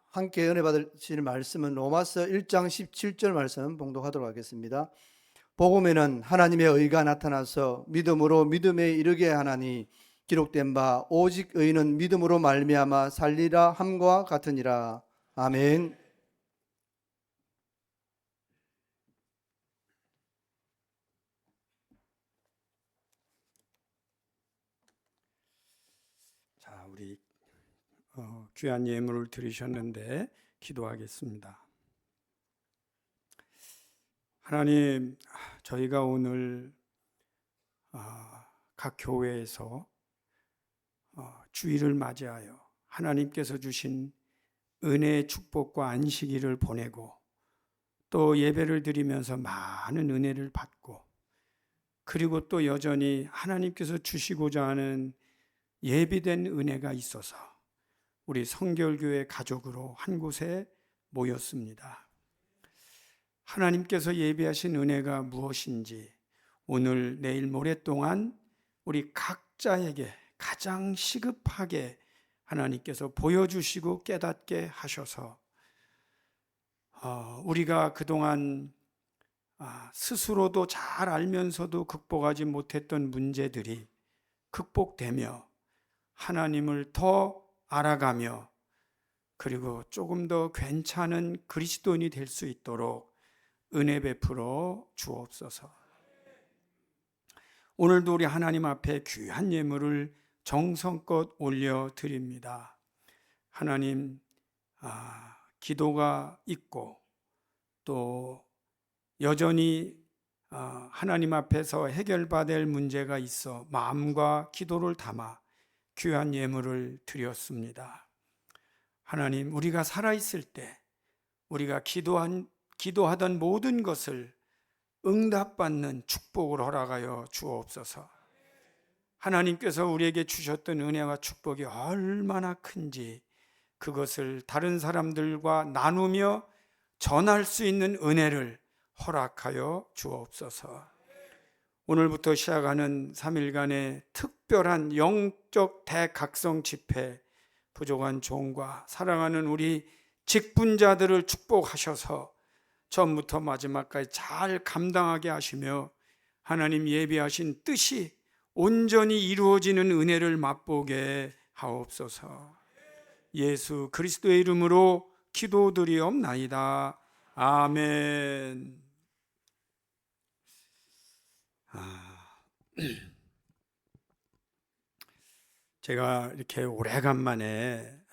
함께 은혜 받으실 말씀은 로마서 1장 17절 말씀 봉독하도록 하겠습니다. 복음에는 하나님의 의가 나타나서 믿음으로 믿음에 이르게 하나니 기록된 바 오직 의인은 믿음으로 말미암아 살리라 함과 같으니라. 아멘. 자, 우리 귀한 예물을 드리셨는데 기도하겠습니다. 하나님, 저희가 오늘 각 교회에서 주일을 맞이하여 하나님께서 주신 은혜의 축복과 안식일을 보내고 또 예배를 드리면서 많은 은혜를 받고 그리고 또 여전히 하나님께서 주시고자 하는 예비된 은혜가 있어서 우리 성결교회 가족으로 한 곳에 모였습니다. 하나님께서 예비하신 은혜가 무엇인지 오늘 내일 모레 동안 우리 각자에게 가장 시급하게 하나님께서 보여주시고 깨닫게 하셔서 우리가 그동안 스스로도 잘 알면서도 극복하지 못했던 문제들이 극복되며 하나님을 더 알아가며 그리고 조금 더 괜찮은 그리스도인이 될 수 있도록 은혜 베풀어 주옵소서. 오늘도 우리 하나님 앞에 귀한 예물을 정성껏 올려 드립니다. 하나님, 기도가 있고 또 여전히 하나님 앞에서 해결받을 문제가 있어 마음과 기도를 담아 귀한 예물을 드렸습니다. 하나님, 우리가 살아있을 때 우리가 기도하던 모든 것을 응답받는 축복을 허락하여 주옵소서. 하나님께서 우리에게 주셨던 은혜와 축복이 얼마나 큰지 그것을 다른 사람들과 나누며 전할 수 있는 은혜를 허락하여 주옵소서. 오늘부터 시작하는 3일간의 특별한 영적 대각성 집회, 부족한 종과 사랑하는 우리 직분자들을 축복하셔서 처음부터 마지막까지 잘 감당하게 하시며 하나님 예비하신 뜻이 온전히 이루어지는 은혜를 맛보게 하옵소서. 예수 그리스도의 이름으로 기도드리옵나이다. 아멘. 제가 이렇게 오래간만에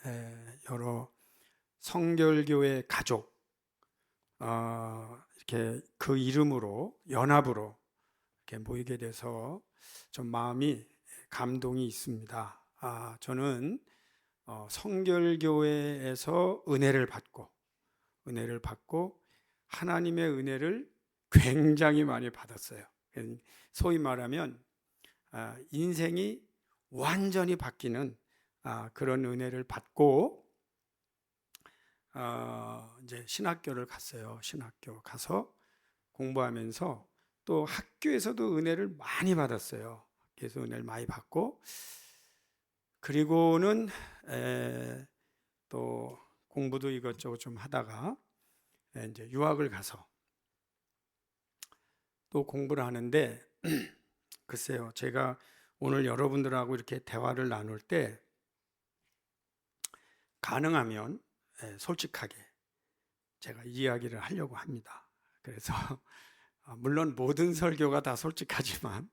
여러 성결교회 가족 이렇게 그 이름으로 연합으로 이렇게 모이게 돼서 좀 마음이 감동이 있습니다. 저는 성결교회에서 은혜를 받고 하나님의 은혜를 굉장히 많이 받았어요. 소위 말하면 인생이 완전히 바뀌는 그런 은혜를 받고 이제 신학교를 갔어요. 신학교 가서 공부하면서 또 학교에서도 은혜를 많이 받았어요. 학교에서 은혜를 많이 받고 그리고는 또 공부도 이것저것 좀 하다가 이제 유학을 가서 또 공부를 하는데 글쎄요, 제가 오늘 여러분들하고 이렇게 대화를 나눌 때 가능하면 솔직하게 제가 이야기를 하려고 합니다. 그래서 물론 모든 설교가 다 솔직하지만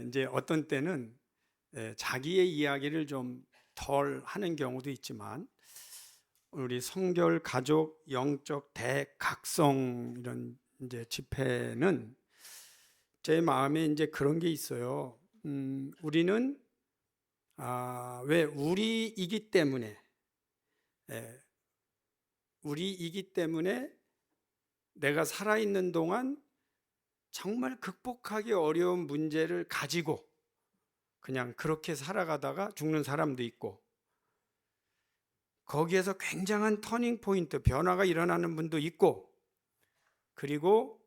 이제 어떤 때는 자기의 이야기를 좀 덜 하는 경우도 있지만 우리 성결 가족 영적 대각성 이런 이제 집회는 제 마음에 이제 그런 게 있어요. 우리는 왜 우리이기 때문에 내가 살아있는 동안 정말 극복하기 어려운 문제를 가지고 그냥 그렇게 살아가다가 죽는 사람도 있고 거기에서 굉장한 터닝 포인트, 변화가 일어나는 분도 있고 그리고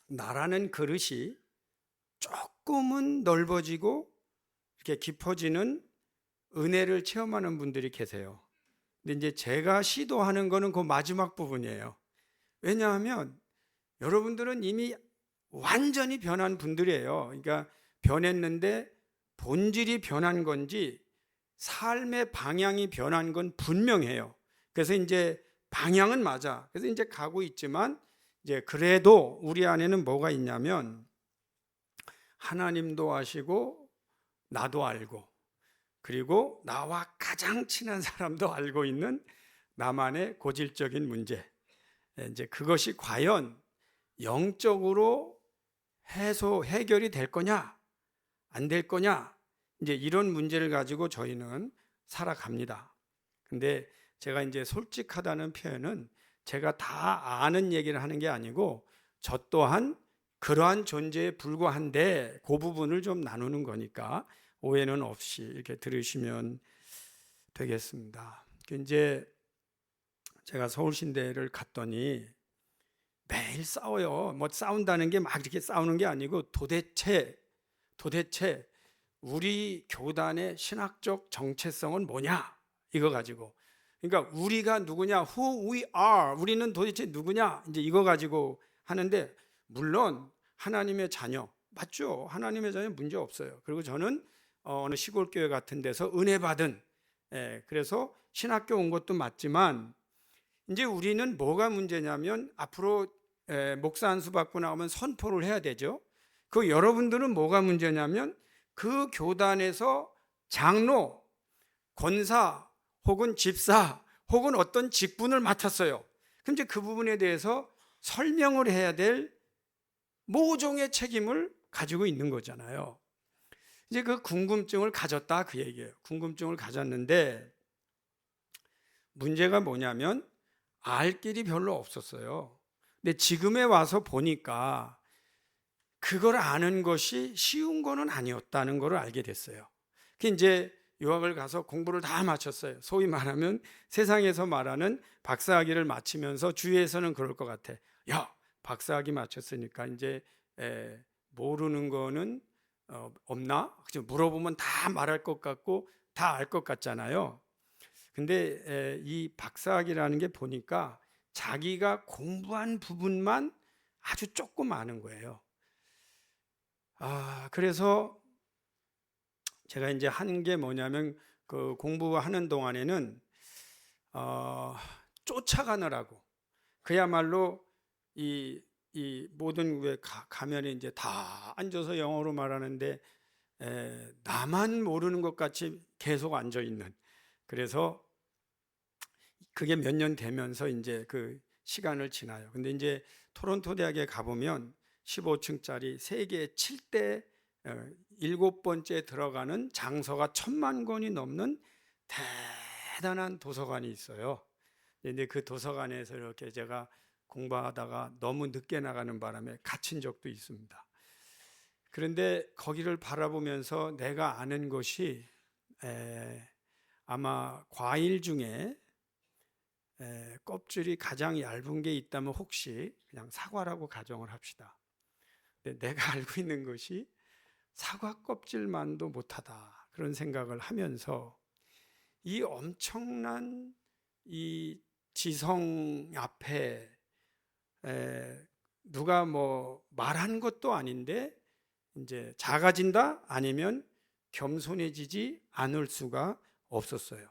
나라는 그릇이 조금은 넓어지고 이렇게 깊어지는 은혜를 체험하는 분들이 계세요. 근데 이제 제가 시도하는 거는 그 마지막 부분이에요. 왜냐하면 여러분들은 이미 완전히 변한 분들이에요. 그러니까 변했는데 본질이 변한 건지 삶의 방향이 변한 건 분명해요. 그래서 이제 방향은 맞아. 그래서 이제 가고 있지만 이제 그래도 우리 안에는 뭐가 있냐면 하나님도 아시고 나도 알고 그리고 나와 가장 친한 사람도 알고 있는 나만의 고질적인 문제. 이제 그것이 과연 영적으로 해결이 될 거냐, 안 될 거냐, 이제 이런 문제를 가지고 저희는 살아갑니다. 근데 제가 이제 솔직하다는 표현은 제가 다 아는 얘기를 하는 게 아니고 저 또한 그러한 존재에 불과한데 그 부분을 좀 나누는 거니까 오해는 없이 이렇게 들으시면 되겠습니다. 이제 제가 서울신대를 갔더니 매일 싸워요. 뭐 싸운다는 게 막 이렇게 싸우는 게 아니고 도대체 우리 교단의 신학적 정체성은 뭐냐? 이거 가지고. 그러니까 우리가 누구냐? Who we are. 우리는 도대체 누구냐? 이제 이거 가지고 하는데 물론 하나님의 자녀 맞죠? 하나님의 자녀 문제 없어요. 그리고 저는 어느 시골 교회 같은 데서 은혜 받은 그래서 신학교 온 것도 맞지만 이제 우리는 뭐가 문제냐면 앞으로 목사 안수 받고 나오면 선포를 해야 되죠. 그 여러분들은 뭐가 문제냐면 그 교단에서 장로, 권사 혹은 집사 혹은 어떤 직분을 맡았어요. 그럼 이제 그 부분에 대해서 설명을 해야 될 모종의 책임을 가지고 있는 거잖아요. 이제 그 궁금증을 가졌다 그 얘기예요. 궁금증을 가졌는데 문제가 뭐냐면 알 길이 별로 없었어요. 근데 지금에 와서 보니까 그걸 아는 것이 쉬운 거는 아니었다는 걸 알게 됐어요. 그 이제 유학을 가서 공부를 다 마쳤어요. 소위 말하면 세상에서 말하는 박사학위를 마치면서 주위에서는 그럴 것 같아. 야, 박사학위 마쳤으니까 이제 모르는 거는 없나? 물어보면 다 말할 것 같고 다 알 것 같잖아요. 근데 이 박사학위라는 게 보니까 자기가 공부한 부분만 아주 조금 아는 거예요. 그래서 제가 이제 한 게 뭐냐면 그 공부하는 동안에는 쫓아가느라고 그야말로 이 모든 왜 가면 이제 다 앉아서 영어로 말하는데 나만 모르는 것 같이 계속 앉아 있는. 그래서 그게 몇 년 되면서 이제 그 시간을 지나요. 근데 이제 토론토 대학에 가보면 15층짜리 세계 7대 7번째 들어가는 장서가 1000만 권이 넘는 대단한 도서관이 있어요. 근데 그 도서관에서 이렇게 제가 공부하다가 너무 늦게 나가는 바람에 갇힌 적도 있습니다. 그런데 거기를 바라보면서 내가 아는 것이 아마 과일 중에 껍질이 가장 얇은 게 있다면 혹시 그냥 사과라고 가정을 합시다. 근데 내가 알고 있는 것이 사과 껍질만도 못하다 그런 생각을 하면서 이 엄청난 이 지성 앞에 누가 뭐 말한 것도 아닌데 이제 작아진다 아니면 겸손해지지 않을 수가 없었어요.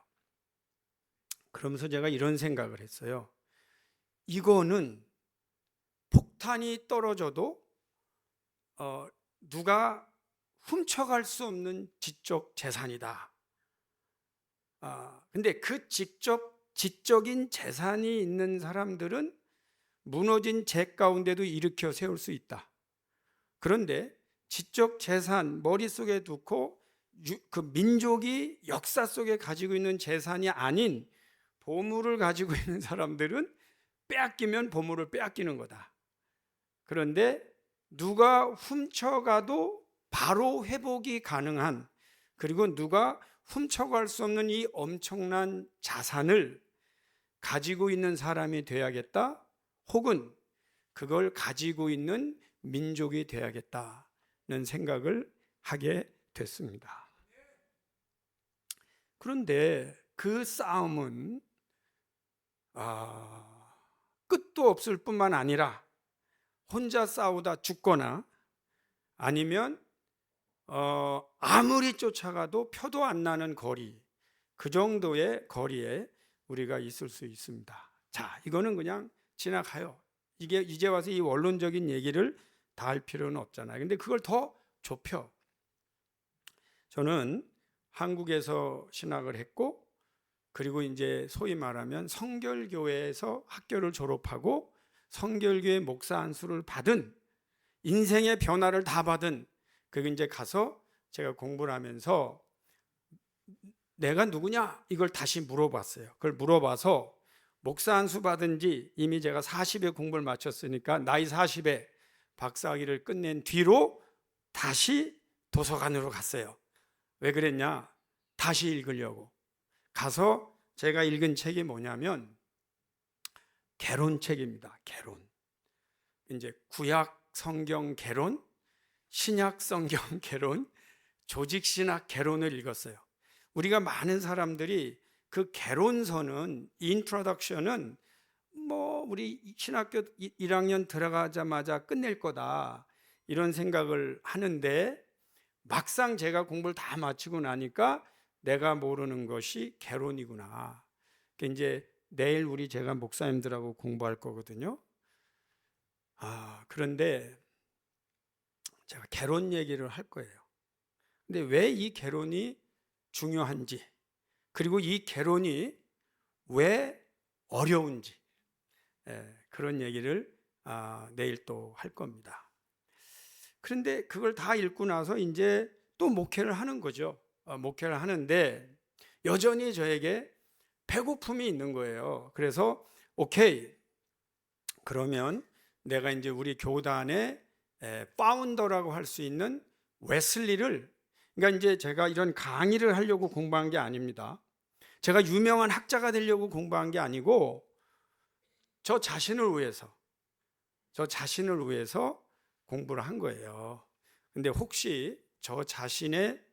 그러면서 제가 이런 생각을 했어요. 이거는 폭탄이 떨어져도 누가 훔쳐갈 수 없는 지적 재산이다. 근데 그 지적인 재산이 있는 사람들은 무너진 재 가운데도 일으켜 세울 수 있다. 그런데 지적 재산 머릿속에 두고 그 민족이 역사 속에 가지고 있는 재산이 아닌 보물을 가지고 있는 사람들은 빼앗기면 보물을 빼앗기는 거다. 그런데 누가 훔쳐가도 바로 회복이 가능한 그리고 누가 훔쳐갈 수 없는 이 엄청난 자산을 가지고 있는 사람이 돼야겠다. 혹은 그걸 가지고 있는 민족이 돼야겠다는 생각을 하게 됐습니다. 그런데 그 싸움은 끝도 없을 뿐만 아니라 혼자 싸우다 죽거나 아니면 아무리 쫓아가도 표도 안 나는 거리, 그 정도의 거리에 우리가 있을 수 있습니다. 자, 이거는 그냥 지나가요. 이게 이제 와서 이 원론적인 얘기를 다 할 필요는 없잖아요. 근데 그걸 더 좁혀. 저는 한국에서 신학을 했고, 그리고 이제 소위 말하면 성결교회에서 학교를 졸업하고 성결교회 목사 안수를 받은, 인생의 변화를 다 받은, 그게 이제 가서 제가 공부를 하면서 내가 누구냐 이걸 다시 물어봤어요. 그걸 물어봐서 목사 안수 받은 지 이미 제가 40에 공부를 마쳤으니까 나이 40에 박사학위를 끝낸 뒤로 다시 도서관으로 갔어요. 왜 그랬냐? 다시 읽으려고. 가서 제가 읽은 책이 뭐냐면 개론책입니다. 개론. 이제 구약 성경 개론, 신약 성경 개론, 조직 신학 개론을 읽었어요. 우리가 많은 사람들이 그 개론서는, 인트로덕션은 뭐 우리 신학교 1학년 들어가자마자 끝낼 거다 이런 생각을 하는데, 막상 제가 공부를 다 마치고 나니까 내가 모르는 것이 개론이구나. 이제 내일 우리 제가 목사님들하고 공부할 거거든요. 그런데 제가 개론 얘기를 할 거예요. 근데 왜 이 개론이 중요한지, 그리고 이 개론이 왜 어려운지, 그런 얘기를 내일 또 할 겁니다. 그런데 그걸 다 읽고 나서 이제 또 목회를 하는 거죠. 목회를 하는데 여전히 저에게 배고픔이 있는 거예요. 그래서 오케이, 그러면 내가 이제 우리 교단의 파운더라고 할 수 있는 웨슬리를, 그러니까 이제 제가 이런 강의를 하려고 공부한 게 아닙니다. 제가 유명한 학자가 되려고 공부한 게 아니고 저 자신을 위해서 공부를 한 거예요. 근데 혹시 저 자신의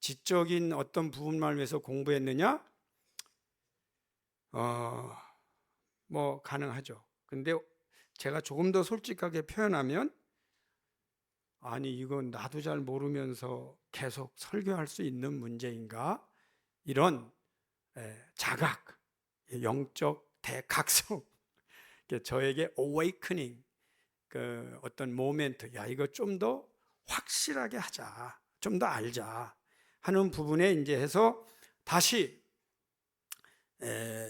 지적인 어떤 부분만 위해서 공부했느냐? 뭐 가능하죠. 근데 제가 조금 더 솔직하게 표현하면, 아니 이건 나도 잘 모르면서 계속 설교할 수 있는 문제인가? 이런 자각, 영적 대각성, 저에게 awakening, 그 어떤 모멘트, 야 이거 좀 더 확실하게 하자, 좀 더 알자 하는 부분에 이제 해서 다시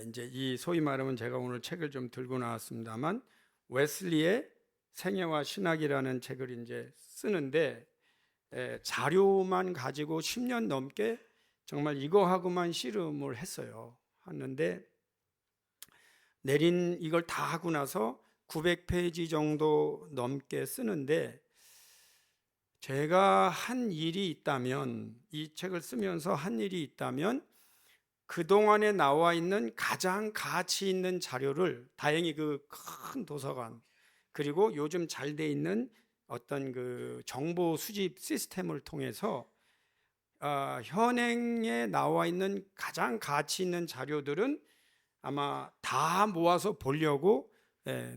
이제 이 소위 말하면, 제가 오늘 책을 좀 들고 나왔습니다만, 웨슬리의 생애와 신학이라는 책을 이제 쓰는데, 자료만 가지고 10년 넘게 정말 이거하고만 씨름을 했어요. 하는데 내린 이걸 다 하고 나서 900페이지 정도 넘게 쓰는데, 제가 한 일이 있다면, 이 책을 쓰면서 한 일이 있다면, 그동안에 나와 있는 가장 가치 있는 자료를, 다행히 그 큰 도서관, 그리고 요즘 잘 돼 있는 어떤 그 정보 수집 시스템을 통해서 현행에 나와 있는 가장 가치 있는 자료들은 아마 다 모아서 보려고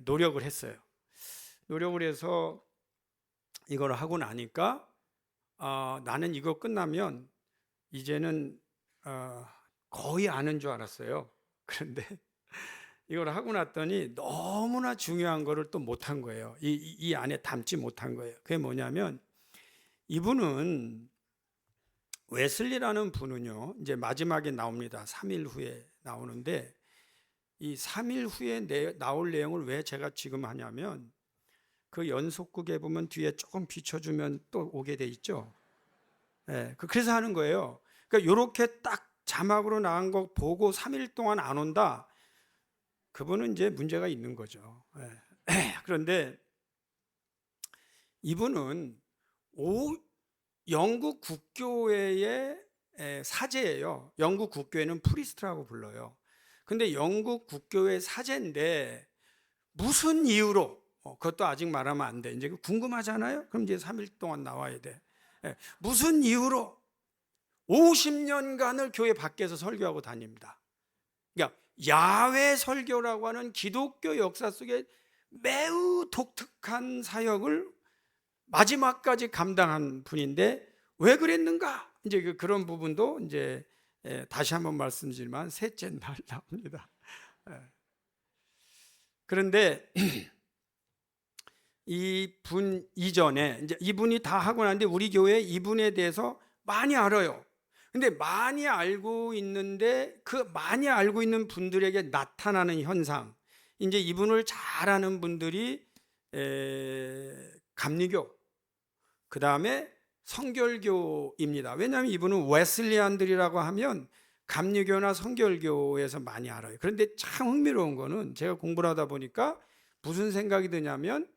노력을 했어요. 노력을 해서 이걸 하고 나니까 나는 이거 끝나면 이제는 거의 아는 줄 알았어요. 그런데 이걸 하고 났더니 너무나 중요한 거를 또 못한 거예요. 이 안에 담지 못한 거예요. 그게 뭐냐면, 이분은, 웨슬리라는 분은요, 이제 마지막에 나옵니다. 3일 후에 나오는데, 이 3일 후에 나올 내용을 왜 제가 지금 하냐면, 그 연속극에 보면 뒤에 조금 비춰주면 또 오게 돼 있죠. 그래서 하는 거예요. 그러니까 이렇게 딱 자막으로 나온 거 보고 3일 동안 안 온다, 그분은 이제 문제가 있는 거죠. 그런데 이분은 영국 국교회의 사제예요. 영국 국교회는 프리스트라고 불러요. 근데 영국 국교회 사제인데 무슨 이유로, 그것도 아직 말하면 안 돼. 이제 궁금하잖아요. 그럼 이제 3일 동안 나와야 돼. 무슨 이유로 50년간을 교회 밖에서 설교하고 다닙니다. 그러니까 야외 설교라고 하는 기독교 역사 속에 매우 독특한 사역을 마지막까지 감당한 분인데 왜 그랬는가? 이제 그런 부분도 이제 다시 한번 말씀드리지만 셋째 날 나옵니다. 그런데 이분 이전에 이제 이분이 다 하고 나는데 우리 교회 이분에 대해서 많이 알아요. 근데 많이 알고 있는데 그 많이 알고 있는 분들에게 나타나는 현상, 이제 이분을 잘 아는 분들이 감리교, 그 다음에 성결교입니다. 왜냐하면 이분은 웨슬리안들이라고 하면 감리교나 성결교에서 많이 알아요. 그런데 참 흥미로운 거는 제가 공부를 하다 보니까 무슨 생각이 드냐면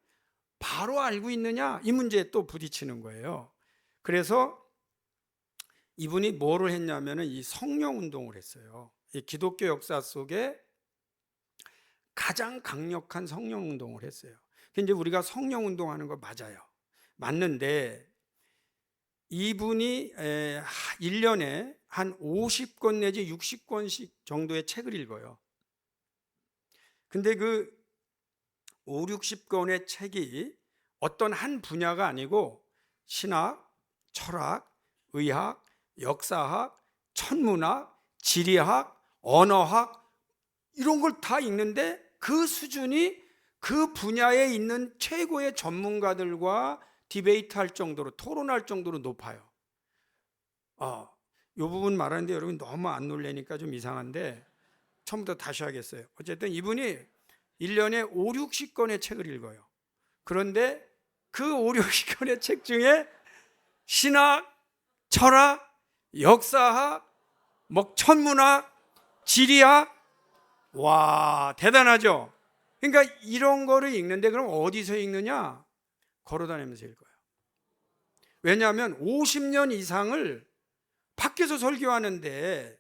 바로 알고 있느냐 이 문제에 또 부딪히는 거예요. 그래서 이분이 뭐를 했냐면은 이 성령 운동을 했어요. 이 기독교 역사 속에 가장 강력한 성령 운동을 했어요. 이제 우리가 성령 운동하는 거 맞아요. 맞는데 이분이 1년에 한 50권 내지 60권씩 정도의 책을 읽어요. 근데 그 5, 60권의 책이 어떤 한 분야가 아니고 신학, 철학, 의학, 역사학, 천문학, 지리학, 언어학 이런 걸 다 읽는데 그 수준이 그 분야에 있는 최고의 전문가들과 디베이트 할 정도로, 토론할 정도로 높아요. 이 부분 말하는데 여러분 너무 안 놀래니까 좀 이상한데 처음부터 다시 하겠어요. 어쨌든 이분이 1년에 5, 60권의 책을 읽어요. 그런데 그 5, 60권의 책 중에 신학, 철학, 역사학, 천문학, 지리학, 와 대단하죠. 그러니까 이런 거를 읽는데 그럼 어디서 읽느냐? 걸어다니면서 읽어요. 왜냐하면 50년 이상을 밖에서 설교하는데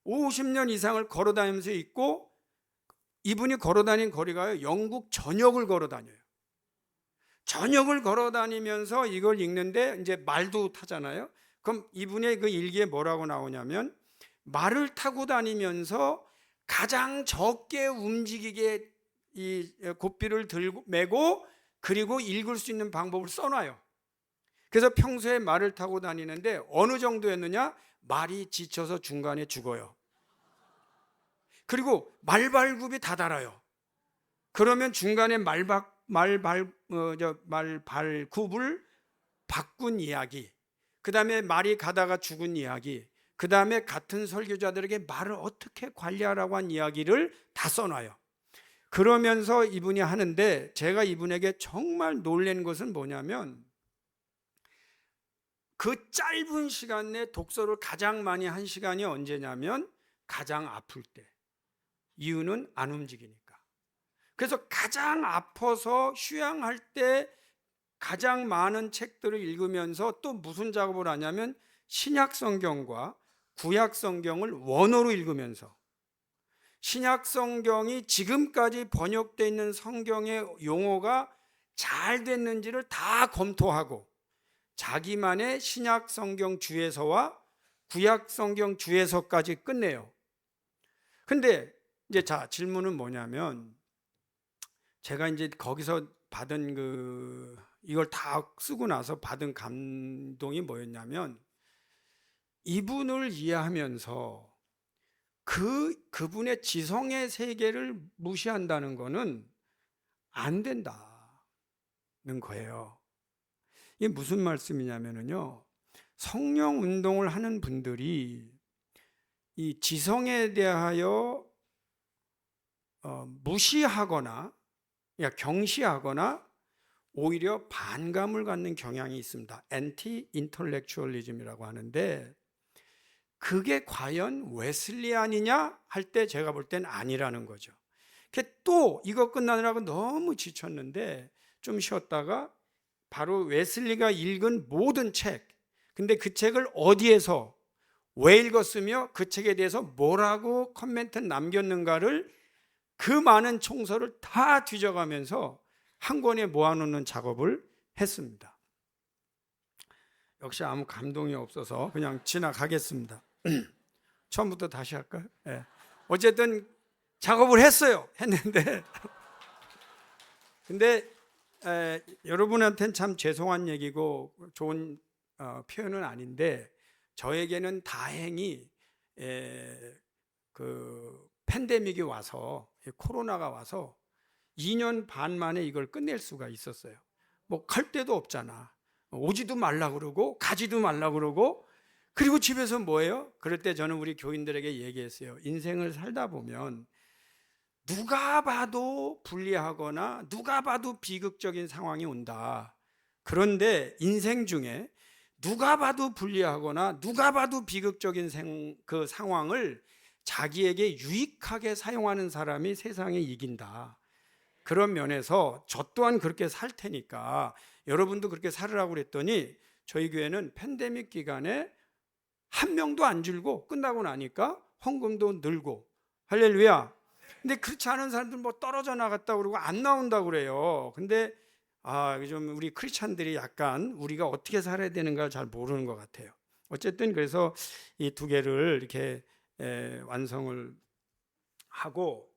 50년 이상을 걸어다니면서 읽고 이분이 걸어다닌 거리가 영국 전역을 걸어다녀요. 전역을 걸어다니면서 이걸 읽는데 이제 말도 타잖아요. 그럼 이분의 그 일기에 뭐라고 나오냐면 말을 타고 다니면서 가장 적게 움직이게 이 고삐를 들고 메고 그리고 읽을 수 있는 방법을 써놔요. 그래서 평소에 말을 타고 다니는데 어느 정도였느냐? 말이 지쳐서 중간에 죽어요. 그리고 말발굽이 다 닳아요. 그러면 중간에 말발굽을 바꾼 이야기, 그 다음에 말이 가다가 죽은 이야기, 그 다음에 같은 설교자들에게 말을 어떻게 관리하라고 한 이야기를 다 써놔요. 그러면서 이분이 하는데 제가 이분에게 정말 놀란 것은 뭐냐면 그 짧은 시간 내 독서를 가장 많이 한 시간이 언제냐면 가장 아플 때. 이유는 안 움직이니까. 그래서 가장 아파서 휴양할 때 가장 많은 책들을 읽으면서 또 무슨 작업을 하냐면 신약 성경과 구약 성경을 원어로 읽으면서 신약 성경이 지금까지 번역되어 있는 성경의 용어가 잘 됐는지를 다 검토하고 자기만의 신약 성경 주에서와 구약 성경 주에서까지 끝내요. 근데 이제 질문은 뭐냐면 제가 이제 거기서 받은 이걸 다 쓰고 나서 받은 감동이 뭐였냐면 이분을 이해하면서 그분의 지성의 세계를 무시한다는 거는 안 된다는 거예요. 이게 무슨 말씀이냐면요. 성령 운동을 하는 분들이 이 지성에 대하여 무시하거나 경시하거나 오히려 반감을 갖는 경향이 있습니다. 엔티 인텔렉츄얼리즘이라고 하는데 그게 과연 웨슬리안이냐 할 때 제가 볼 땐 아니라는 거죠. 또 이거 끝나느라고 너무 지쳤는데 좀 쉬었다가 바로 웨슬리가 읽은 모든 책, 근데 그 책을 어디에서 왜 읽었으며 그 책에 대해서 뭐라고 코멘트 남겼는가를 그 많은 총서를 다 뒤져가면서 한 권에 모아놓는 작업을 했습니다. 역시 아무 감동이 없어서 그냥 지나가겠습니다. 처음부터 다시 할까요? 네. 어쨌든 작업을 했어요. 했는데 근데 여러분한테는 참 죄송한 얘기고 좋은 표현은 아닌데 저에게는 다행히 그 팬데믹이 와서 코로나가 와서 2년 반 만에 이걸 끝낼 수가 있었어요. 뭐 갈 데도 없잖아. 오지도 말라 그러고 가지도 말라 그러고 그리고 집에서 뭐예요? 그럴 때 저는 우리 교인들에게 얘기했어요. 인생을 살다 보면 누가 봐도 불리하거나 누가 봐도 비극적인 상황이 온다. 그런데 인생 중에 누가 봐도 불리하거나 누가 봐도 비극적인 그 상황을 자기에게 유익하게 사용하는 사람이 세상에 이긴다. 그런 면에서 저 또한 그렇게 살 테니까 여러분도 그렇게 살으라고 그랬더니 저희 교회는 팬데믹 기간에 한 명도 안 줄고 끝나고 나니까 헌금도 늘고 할렐루야. 근데 그렇지 않은 사람들 뭐 떨어져 나갔다 그러고 안 나온다 그래요. 근데 좀 우리 크리스찬들이 약간 우리가 어떻게 살아야 되는가 잘 모르는 것 같아요. 어쨌든 그래서 이 두 개를 이렇게 완성을 하고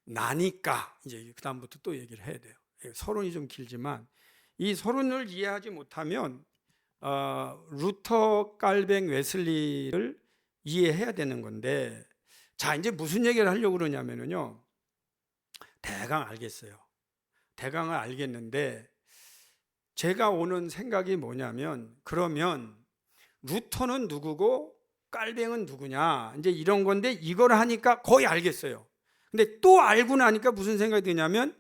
나니까 이제 그 다음부터 또 얘기를 해야 돼요. 서론이 좀 길지만 이 서론을 이해하지 못하면 루터, 깔뱅, 웨슬리를 이해해야 되는 건데 자 이제 무슨 얘기를 하려고 그러냐면요 대강 알겠어요. 대강을 알겠는데 제가 오는 생각이 뭐냐면 그러면 루터는 누구고 깔뱅은 누구냐 이제 이런 건데 이걸 하니까 거의 알겠어요. 근데 또 알고 나니까 무슨 생각이 드냐면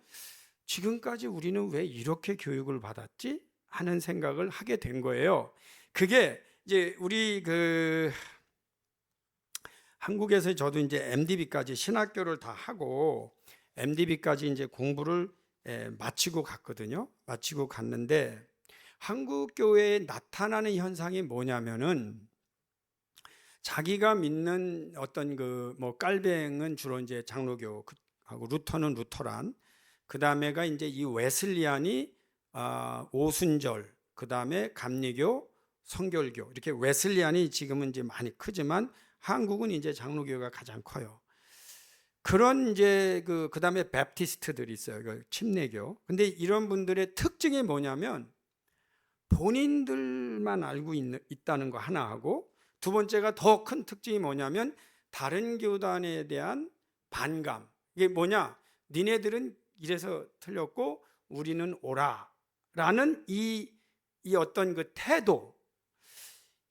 지금까지 우리는 왜 이렇게 교육을 받았지 하는 생각을 하게 된 거예요. 그게 이제 우리 한국에서 저도 이제 MDB까지 신학교를 다 하고 MDB까지 이제 공부를 마치고 갔거든요. 마치고 갔는데 한국 교회에 나타나는 현상이 뭐냐면은 자기가 믿는 어떤 뭐 깔뱅은 주로 이제 장로교 하고 루터는 루터란 그 다음에가 이제 이 웨슬리안이 오순절 그 다음에 감리교 성결교 이렇게 웨슬리안이 지금은 이제 많이 크지만 한국은 이제 장로교가 가장 커요. 그런 이제 그 다음에 베프티스트들이 있어요. 침례교. 근데 이런 분들의 특징이 뭐냐면 본인들만 알고 있다는 거 하나 하고 두 번째가 더 큰 특징이 뭐냐면 다른 교단에 대한 반감. 이게 뭐냐? 니네들은 이래서 틀렸고 우리는 옳아라는 이 어떤 그 태도.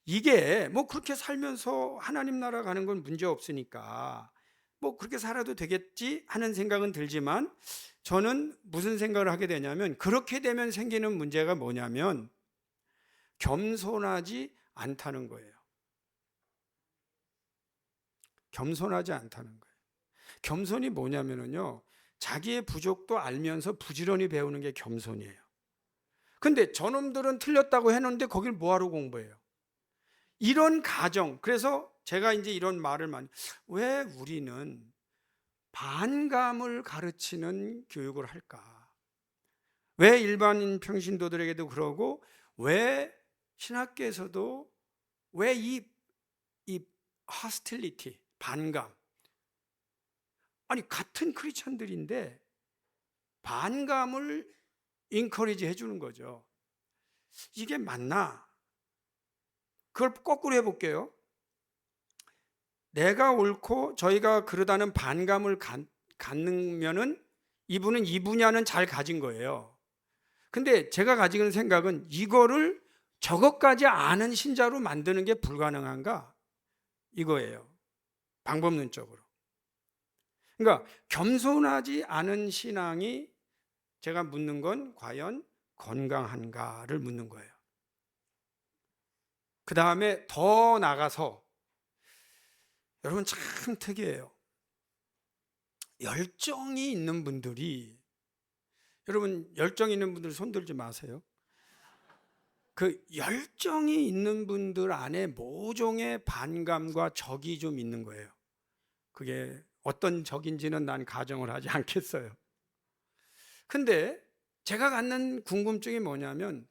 이게 뭐 그렇게 살면서 하나님 나라 가는 건 문제 없으니까 뭐 그렇게 살아도 되겠지 하는 생각은 들지만 저는 무슨 생각을 하게 되냐면 그렇게 되면 생기는 문제가 뭐냐면 겸손하지 않다는 거예요. 겸손하지 않다는 거예요. 겸손이 뭐냐면요 자기의 부족도 알면서 부지런히 배우는 게 겸손이에요. 근데 저놈들은 틀렸다고 해놓는데 거길 뭐하러 공부해요? 이런 가정. 그래서 제가 이제 이런 말을 왜 우리는 반감을 가르치는 교육을 할까? 왜 일반인 평신도들에게도 그러고 왜 신학계에서도 왜 이 hostility 반감 아니 같은 크리스천들인데 반감을 인커리지 해주는 거죠. 이게 맞나? 그걸 거꾸로 해볼게요. 내가 옳고 저희가 그러다는 반감을 갖는면은 이분은 이 분야는 잘 가진 거예요. 근데 제가 가지고 있는 생각은 이거를 저것까지 아는 신자로 만드는 게 불가능한가? 이거예요. 방법론적으로. 그러니까 겸손하지 않은 신앙이 제가 묻는 건 과연 건강한가를 묻는 거예요. 그 다음에 더 나가서 여러분 참 특이해요. 열정이 있는 분들이 여러분 열정 있는 분들 손 들지 마세요. 그 열정이 있는 분들 안에 모종의 반감과 적이 좀 있는 거예요. 그게 어떤 적인지는 난 가정을 하지 않겠어요. 근데 제가 갖는 궁금증이 뭐냐면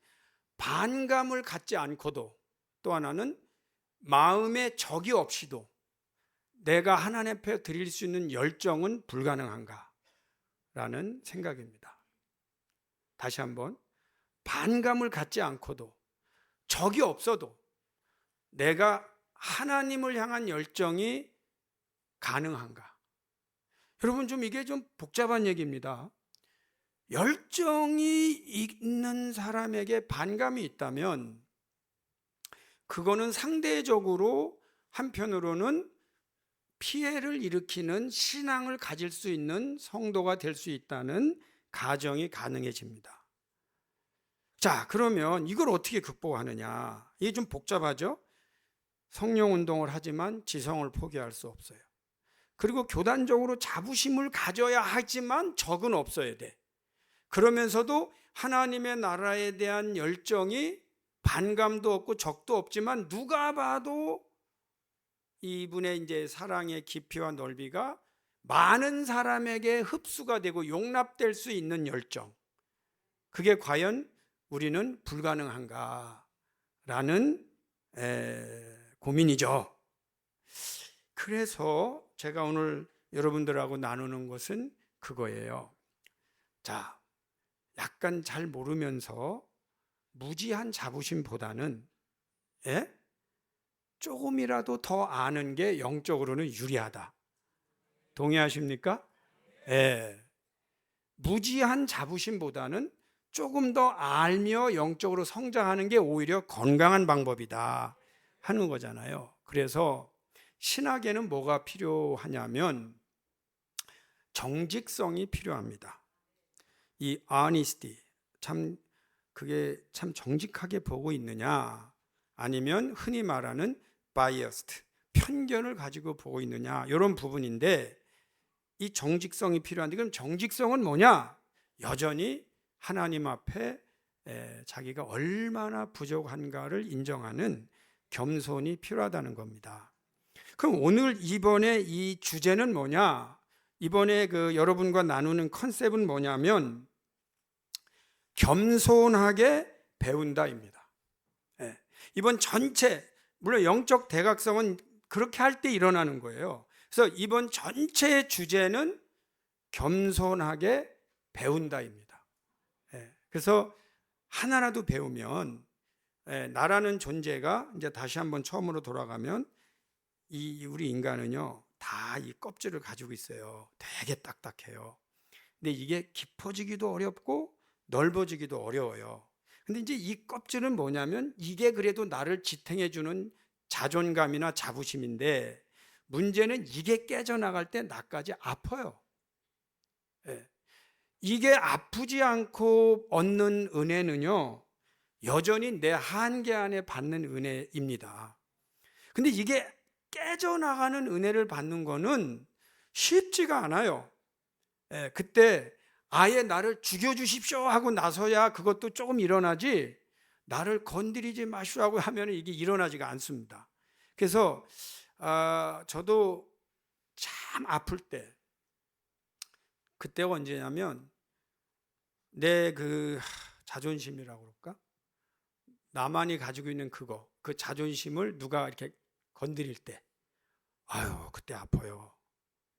반감을 갖지 않고도 또 하나는 마음의 적이 없이도 내가 하나님 앞에 드릴 수 있는 열정은 불가능한가? 라는 생각입니다. 다시 한번, 반감을 갖지 않고도, 적이 없어도 내가 하나님을 향한 열정이 가능한가? 여러분, 좀 이게 좀 복잡한 얘기입니다. 열정이 있는 사람에게 반감이 있다면 그거는 상대적으로 한편으로는 피해를 일으키는 신앙을 가질 수 있는 성도가 될 수 있다는 가정이 가능해집니다. 자, 그러면 이걸 어떻게 극복하느냐? 이게 좀 복잡하죠? 성령 운동을 하지만 지성을 포기할 수 없어요. 그리고 교단적으로 자부심을 가져야 하지만 적은 없어야 돼. 그러면서도 하나님의 나라에 대한 열정이 반감도 없고 적도 없지만 누가 봐도 이분의 이제 사랑의 깊이와 넓이가 많은 사람에게 흡수가 되고 용납될 수 있는 열정. 그게 과연 우리는 불가능한가라는 고민이죠. 그래서 제가 오늘 여러분들하고 나누는 것은 그거예요. 자, 약간 잘 모르면서 무지한 자부심보다는 조금이라도 더 아는 게 영적으로는 유리하다. 동의하십니까? 무지한 자부심보다는 조금 더 알며 영적으로 성장하는 게 오히려 건강한 방법이다 하는 거잖아요. 그래서 신학에는 뭐가 필요하냐면 정직성이 필요합니다. 이 honesty, 그게 참 정직하게 보고 있느냐, 아니면 흔히 말하는 biased, 편견을 가지고 보고 있느냐, 이런 부분인데, 이 정직성이 필요한데, 그럼 정직성은 뭐냐? 여전히 하나님 앞에 자기가 얼마나 부족한가를 인정하는 겸손이 필요하다는 겁니다. 그럼 오늘 이번에 이 주제는 뭐냐? 이번에 여러분과 나누는 컨셉은 뭐냐면 겸손하게 배운다입니다. 이번 전체, 물론 영적 대각성은 그렇게 할 때 일어나는 거예요. 그래서 이번 전체의 주제는 겸손하게 배운다입니다. 그래서 하나라도 배우면 나라는 존재가 이제 다시 한번 처음으로 돌아가면 우리 인간은요 다 이 껍질을 가지고 있어요. 되게 딱딱해요. 근데 이게 깊어지기도 어렵고 넓어지기도 어려워요. 근데 이제 이 껍질은 뭐냐면 이게 그래도 나를 지탱해주는 자존감이나 자부심인데, 문제는 이게 깨져나갈 때 나까지 아파요. 이게 아프지 않고 얻는 은혜는요 여전히 내 한계 안에 받는 은혜입니다. 근데 이게 깨져나가는 은혜를 받는 거는 쉽지가 않아요. 그때 아예 나를 죽여주십시오 하고 나서야 그것도 조금 일어나지, 나를 건드리지 마시오 하고 하면 이게 일어나지가 않습니다. 그래서 저도 참 아플 때, 그때가 언제냐면 내 자존심이라고 그럴까? 나만이 가지고 있는 그 자존심을 누가 이렇게 건드릴 때, 그때 아파요.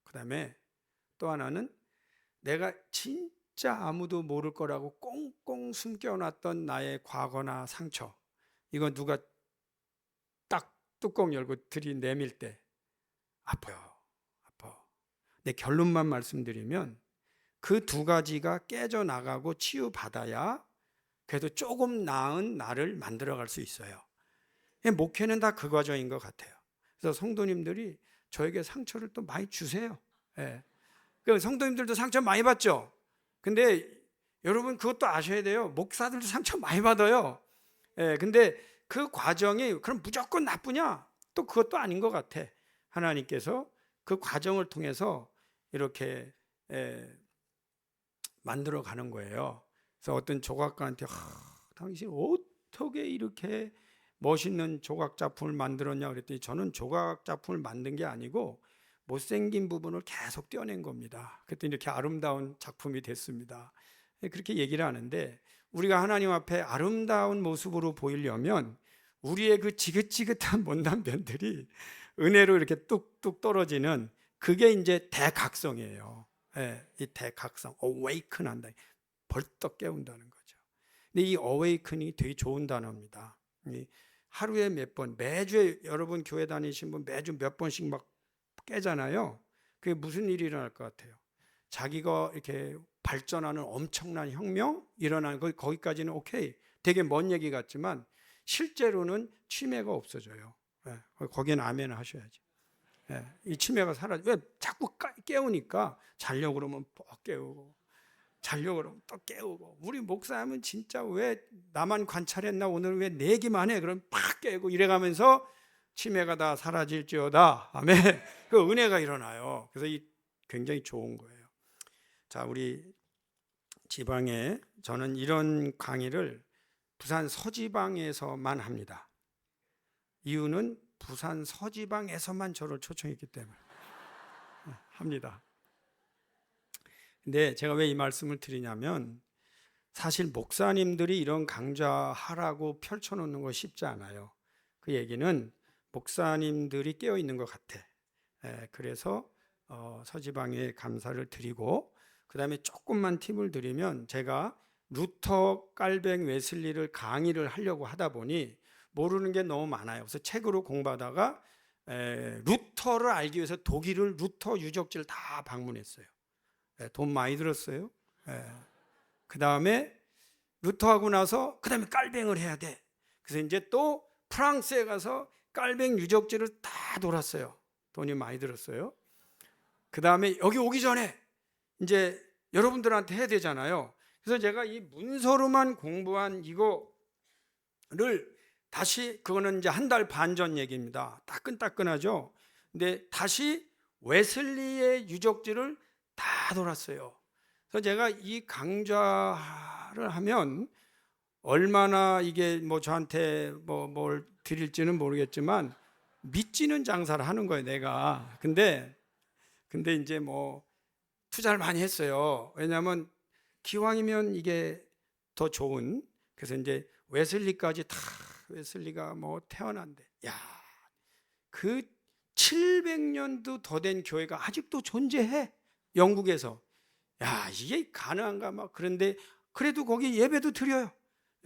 그 다음에 또 하나는 내가 진짜 아무도 모를 거라고 꽁꽁 숨겨놨던 나의 과거나 상처, 이거 누가 딱 뚜껑 열고 들이내밀 때 아파요. 아파. 근데 결론만 말씀드리면 그 두 가지가 깨져나가고 치유받아야 그래도 조금 나은 나를 만들어갈 수 있어요. 목회는 다 그 과정인 것 같아요. 그래서 성도님들이 저에게 상처를 또 많이 주세요. 성도님들도 상처 많이 받죠. 근데 여러분 그것도 아셔야 돼요. 목사들도 상처 많이 받아요. 근데 그 과정이 그럼 무조건 나쁘냐? 또 그것도 아닌 것 같아. 하나님께서 그 과정을 통해서 이렇게 만들어 가는 거예요. 그래서 어떤 조각가한테 당신 어떻게 이렇게 멋있는 조각 작품을 만들었냐 그랬더니, 저는 조각 작품을 만든 게 아니고 못생긴 부분을 계속 떼어낸 겁니다. 그랬더니 이렇게 아름다운 작품이 됐습니다. 그렇게 얘기를 하는데, 우리가 하나님 앞에 아름다운 모습으로 보이려면 우리의 그 지긋지긋한 못난 면들이 은혜로 이렇게 뚝뚝 떨어지는 그게 이제 대각성이에요. 예, 이 대각성, awaken 한다. 벌떡 깨운다는 거죠. 근데 이 awaken이 되게 좋은 단어입니다. 이 하루에 몇 번, 매주에 여러분 교회 다니신 분 매주 몇 번씩 막 깨잖아요. 그게 무슨 일이 일어날 것 같아요? 자기가 이렇게 발전하는 엄청난 혁명 일어나는 거, 거기까지는 오케이. 되게 먼 얘기 같지만 실제로는 치매가 없어져요. 예, 거기는 아멘 하셔야지. 예, 이 치매가 사라져. 왜 자꾸 깨우니까 자려고 그러면 또 깨우고 자려고 그러면 또 깨우고. 우리 목사님은 진짜 왜 나만 관찰했나 오늘 왜 내기만 해? 그럼 팍 깨고 이래가면서 치매가 다 사라질지어다. 아멘. 그 은혜가 일어나요. 그래서 이 굉장히 좋은 거예요. 자, 우리 지방에 저는 이런 강의를 부산 서지방에서만 합니다. 이유는 부산 서지방에서만 저를 초청했기 때문에 합니다. 근데 제가 왜 이 말씀을 드리냐면 사실 목사님들이 이런 강좌하라고 펼쳐놓는 거 쉽지 않아요. 그 얘기는 목사님들이 깨어 있는 것 같아. 그래서 서지방에 감사를 드리고 그 다음에 조금만 팁을 드리면 제가 루터, 깔뱅, 웨슬리를 강의를 하려고 하다 보니 모르는 게 너무 많아요. 그래서 책으로 공부하다가 루터를 알기 위해서 독일을 루터 유적지를 다 방문했어요. 돈 많이 들었어요. 그 다음에 루터하고 나서 그 다음에 깔뱅을 해야 돼. 그래서 이제 또 프랑스에 가서 깔뱅 유적지를 다 돌았어요. 돈이 많이 들었어요. 그 다음에 여기 오기 전에 이제 여러분들한테 해야 되잖아요. 그래서 제가 이 문서로만 공부한 이거를 다시, 그거는 이제 한 달 반 전 얘기입니다. 따끈따끈하죠. 근데 다시 웨슬리의 유적지를 다 돌았어요. 그래서 제가 이 강좌를 하면 얼마나 이게 뭐 저한테 뭘 드릴지는 모르겠지만 믿지는 장사를 하는 거예요, 내가. 근데 이제 뭐 투자를 많이 했어요. 왜냐하면 기왕이면 이게 더 좋은. 그래서 이제 웨슬리까지 다, 웨슬리가 뭐 태어난대. 야, 그 700년도 더 된 교회가 아직도 존재해. 영국에서. 야, 이게 가능한가 막. 그런데 그래도 거기 예배도 드려요.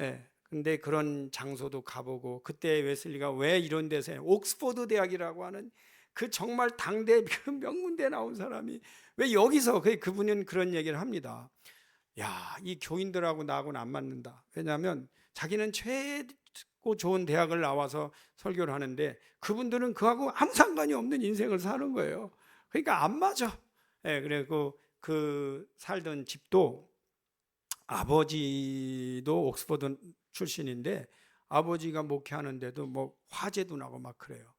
예. 근데 그런 장소도 가보고, 그때 웨슬리가 왜 이런 데서 옥스퍼드 대학이라고 하는 그 정말 당대 그 명문대 나온 사람이 왜 여기서, 그분은 그런 얘기를 합니다. 야, 이 교인들하고 나하고는 안 맞는다. 왜냐하면 자기는 최고 좋은 대학을 나와서 설교를 하는데 그분들은 그하고 아무 상관이 없는 인생을 사는 거예요. 그러니까 안 맞아. 예, 그리고 그 살던 집도, 아버지도 옥스퍼드 출신인데 아버지가 목회하는데도 뭐 화재도 나고 막 그래요.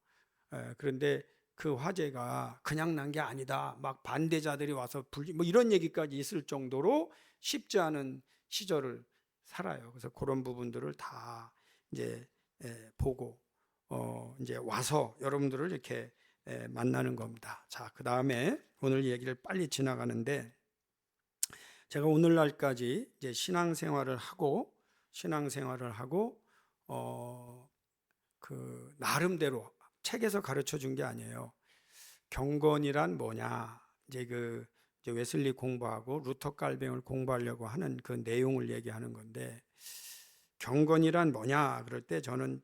그런데 그 화재가 그냥 난 게 아니다. 막 반대자들이 와서 뭐 이런 얘기까지 있을 정도로 쉽지 않은 시절을 살아요. 그래서 그런 부분들을 다 이제 보고 이제 와서 여러분들을 이렇게 만나는 겁니다. 자, 그 다음에 오늘 얘기를 빨리 지나가는데, 제가 오늘날까지 이제 신앙생활을 하고 그 나름대로 책에서 가르쳐 준 게 아니에요. 경건이란 뭐냐, 이제 이제 웨슬리 공부하고 루터 깔뱅을 공부하려고 하는 그 내용을 얘기하는 건데, 경건이란 뭐냐 그럴 때 저는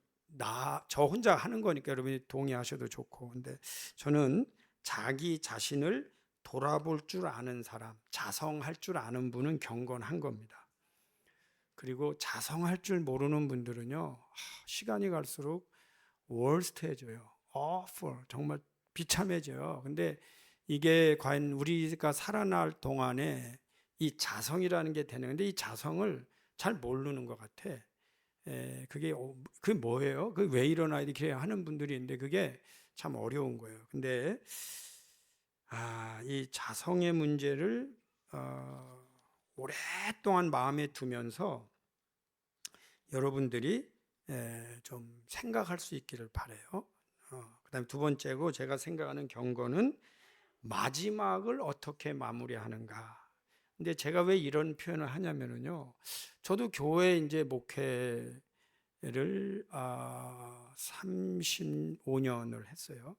저 혼자 하는 거니까 여러분이 동의하셔도 좋고, 근데 저는 자기 자신을 돌아볼 줄 아는 사람, 자성할 줄 아는 분은 경건한 겁니다. 그리고 자성할 줄 모르는 분들은요, 시간이 갈수록 월스트해져요. awful, 정말 비참해져요. 근데 이게 과연 우리가 살아날 동안에 이 자성이라는 게 되는 건데, 이 자성을 잘 모르는 것 같아. 그게 뭐예요? 그 왜 일어나야 이렇게 하는 분들이 있는데 그게 참 어려운 거예요. 근데 이 자성의 문제를 오랫동안 마음에 두면서 여러분들이 좀 생각할 수 있기를 바라요. 그다음에 두 번째고, 제가 생각하는 경건은 마지막을 어떻게 마무리하는가. 근데 제가 왜 이런 표현을 하냐면요, 저도 교회 이제 목회를 35년을 했어요.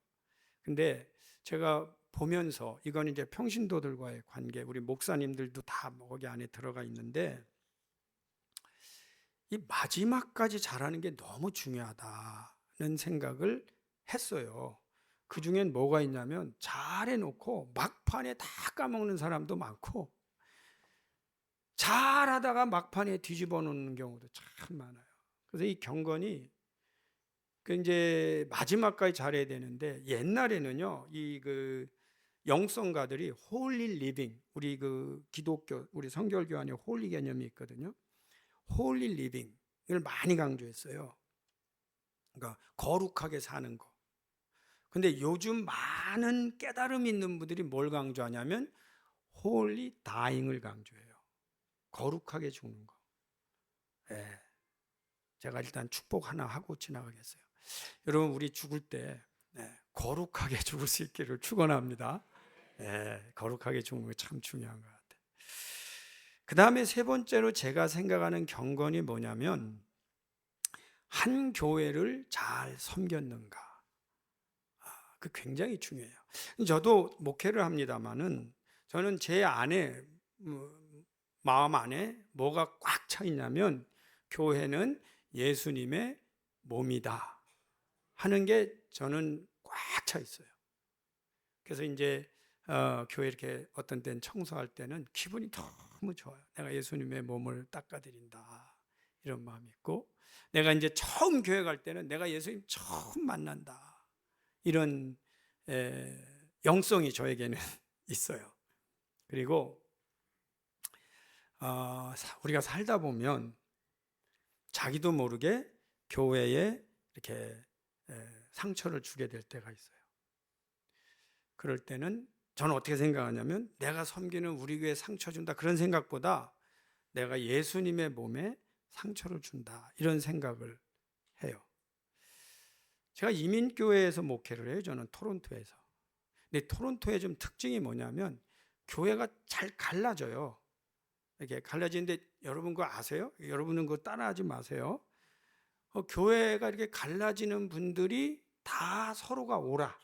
근데 제가 보면서 이건 이제 평신도들과의 관계, 우리 목사님들도 다 거기 안에 들어가 있는데 이 마지막까지 잘하는 게 너무 중요하다는 생각을 했어요. 그 중엔 뭐가 있냐면 잘해놓고 막판에 다 까먹는 사람도 많고 잘하다가 막판에 뒤집어 놓는 경우도 참 많아요. 그래서 이 경건이 그 이제 마지막까지 잘해야 되는데 옛날에는요 이 그 영성가들이 홀리 리빙, 우리 그 기독교 우리 성결교 안에 홀리 개념이 있거든요. 홀리 리빙을 많이 강조했어요. 그러니까 거룩하게 사는 거. 근데 요즘 많은 깨달음 있는 분들이 뭘 강조하냐면 홀리 다잉을 강조해요. 거룩하게 죽는 거. 예. 제가 일단 축복 하나 하고 지나가겠어요. 여러분 우리 죽을 때 거룩하게 죽을 수 있기를 축원합니다. 거룩하게 죽는 게 참 중요한 것 같아요. 그 다음에 세 번째로 제가 생각하는 경건이 뭐냐면 한 교회를 잘 섬겼는가. 그 굉장히 중요해요. 저도 목회를 합니다마는 저는 제 안에 마음 안에 뭐가 꽉 차 있냐면 교회는 예수님의 몸이다 하는 게 저는 꽉 차 있어요. 그래서 이제 교회 이렇게 어떤 때는 청소할 때는 기분이 너무 좋아요. 내가 예수님의 몸을 닦아드린다 이런 마음이 있고, 내가 이제 처음 교회 갈 때는 내가 예수님 처음 만난다 이런 영성이 저에게는 있어요. 그리고 우리가 살다 보면 자기도 모르게 교회에 이렇게 상처를 주게 될 때가 있어요. 그럴 때는 저는 어떻게 생각하냐면 내가 섬기는 우리 교회에 상처 준다 그런 생각보다 내가 예수님의 몸에 상처를 준다 이런 생각을 해요. 제가 이민교회에서 목회를 해요. 저는 토론토에서. 근데 토론토의 좀 특징이 뭐냐면 교회가 잘 갈라져요. 이렇게 갈라지는데 여러분 그거 아세요? 여러분은 그거 따라하지 마세요. 교회가 이렇게 갈라지는 분들이 다 서로가 옳아.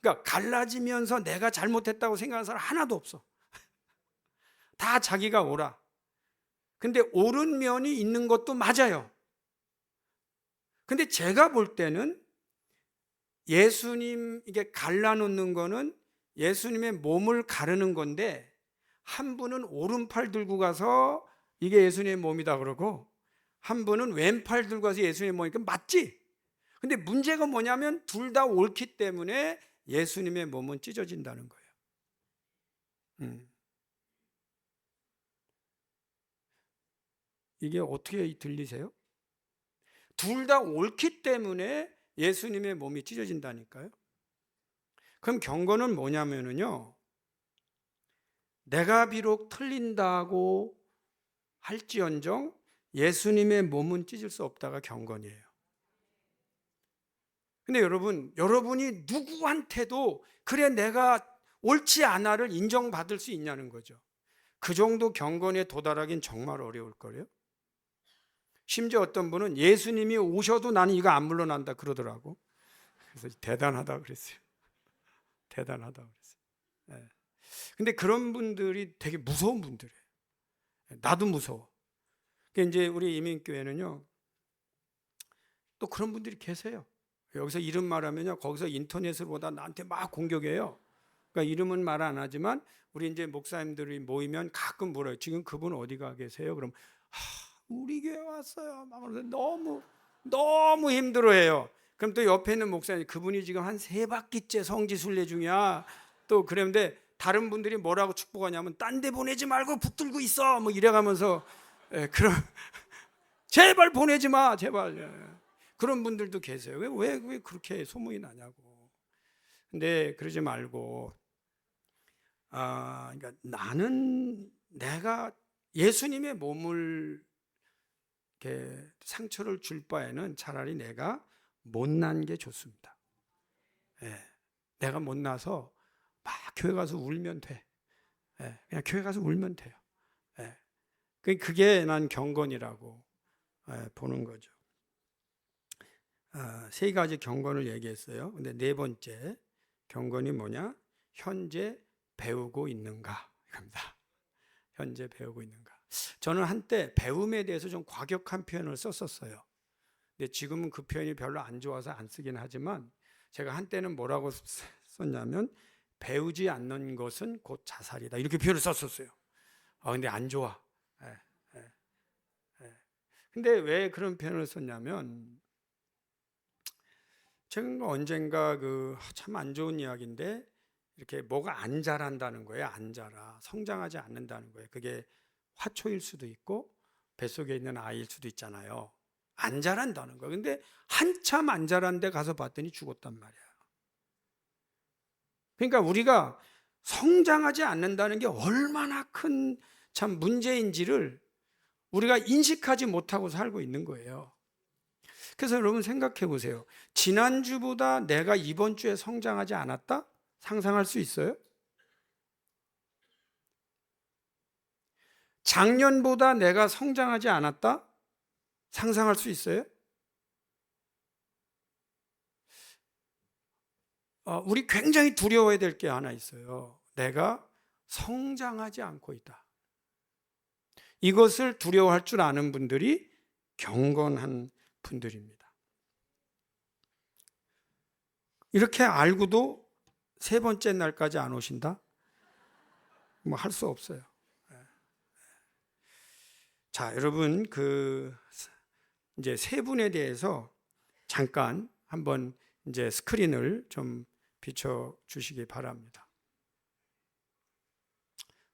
그러니까 갈라지면서 내가 잘못했다고 생각하는 사람 하나도 없어. 다 자기가 옳아. 근데 옳은 면이 있는 것도 맞아요. 근데 제가 볼 때는 예수님 이게 갈라놓는 거는 예수님의 몸을 가르는 건데 한 분은 오른팔 들고 가서 이게 예수님의 몸이다 그러고 한 분은 왼팔 들고 가서 예수님의 몸이니까 맞지? 근데 문제가 뭐냐면 둘 다 옳기 때문에 예수님의 몸은 찢어진다는 거예요. 이게 어떻게 들리세요? 둘 다 옳기 때문에 예수님의 몸이 찢어진다니까요. 그럼 경건은 뭐냐면요, 내가 비록 틀린다고 할지언정 예수님의 몸은 찢을 수 없다가 경건이에요. 근데 여러분이 누구한테도 그래 내가 옳지 않아를 인정받을 수 있냐는 거죠. 그 정도 경건에 도달하긴 정말 어려울 거예요. 심지어 어떤 분은 예수님이 오셔도 나는 이거 안 물러난다 그러더라고. 그래서 대단하다 그랬어요. 대단하다 그랬어요. 근데 그런 분들이 되게 무서운 분들이에요. 나도 무서워. 이제 우리 이민교회는요, 또 그런 분들이 계세요. 여기서 이름 말하면요, 거기서 인터넷으로 보다 나한테 막 공격해요. 그러니까 이름은 말 안 하지만 우리 이제 목사님들이 모이면 가끔 물어요. 지금 그분 어디 가 계세요? 그럼 우리 교회 왔어요. 막 너무 힘들어해요. 그럼 또 옆에 있는 목사님 그분이 지금 한 3바퀴째 성지순례 중이야. 또 그런데 다른 분들이 뭐라고 축복하냐면 딴 데 보내지 말고 붙들고 있어. 뭐 이래가면서 그럼 제발 보내지 마. 제발. 그런 분들도 계세요. 왜 그렇게 소문이 나냐고. 근데 그러지 말고 그러니까 나는 내가 예수님의 몸을 이렇게 상처를 줄 바에는 차라리 내가 못난 게 좋습니다. 내가 못나서 막 교회 가서 울면 돼. 그냥 교회 가서 울면 돼요. 그게 난 경건이라고 보는 거죠. 세 가지 경건을 얘기했어요. 근데 네 번째 경건이 뭐냐? 현재 배우고 있는가? 이겁니다. 현재 배우고 있는가? 저는 한때 배움에 대해서 좀 과격한 표현을 썼었어요. 근데 지금은 그 표현이 별로 안 좋아서 안 쓰긴 하지만 제가 한때는 뭐라고 썼냐면 배우지 않는 것은 곧 자살이다. 이렇게 표현을 썼었어요. 근데 안 좋아. 근데 왜 그런 표현을 썼냐면 제가 언젠가 참 안 좋은 이야기인데 이렇게 뭐가 안 자란다는 거예요. 안 자라. 성장하지 않는다는 거예요. 그게 화초일 수도 있고 뱃속에 있는 아이일 수도 있잖아요. 안 자란다는 거예요. 근데 한참 안 자란데 가서 봤더니 죽었단 말이야. 그러니까 우리가 성장하지 않는다는 게 얼마나 큰 참 문제인지를 우리가 인식하지 못하고 살고 있는 거예요. 그래서 여러분 생각해 보세요. 지난주보다 내가 이번 주에 성장하지 않았다? 상상할 수 있어요? 작년보다 내가 성장하지 않았다? 상상할 수 있어요? 우리 굉장히 두려워해야 될 게 하나 있어요. 내가 성장하지 않고 있다. 이것을 두려워할 줄 아는 분들이 경건한 분들입니다. 이렇게 알고도 세 번째 날까지 안 오신다? 뭐 할 수 없어요. 자, 여러분 이제 세 분에 대해서 잠깐 한번 이제 스크린을 좀 비춰 주시기 바랍니다.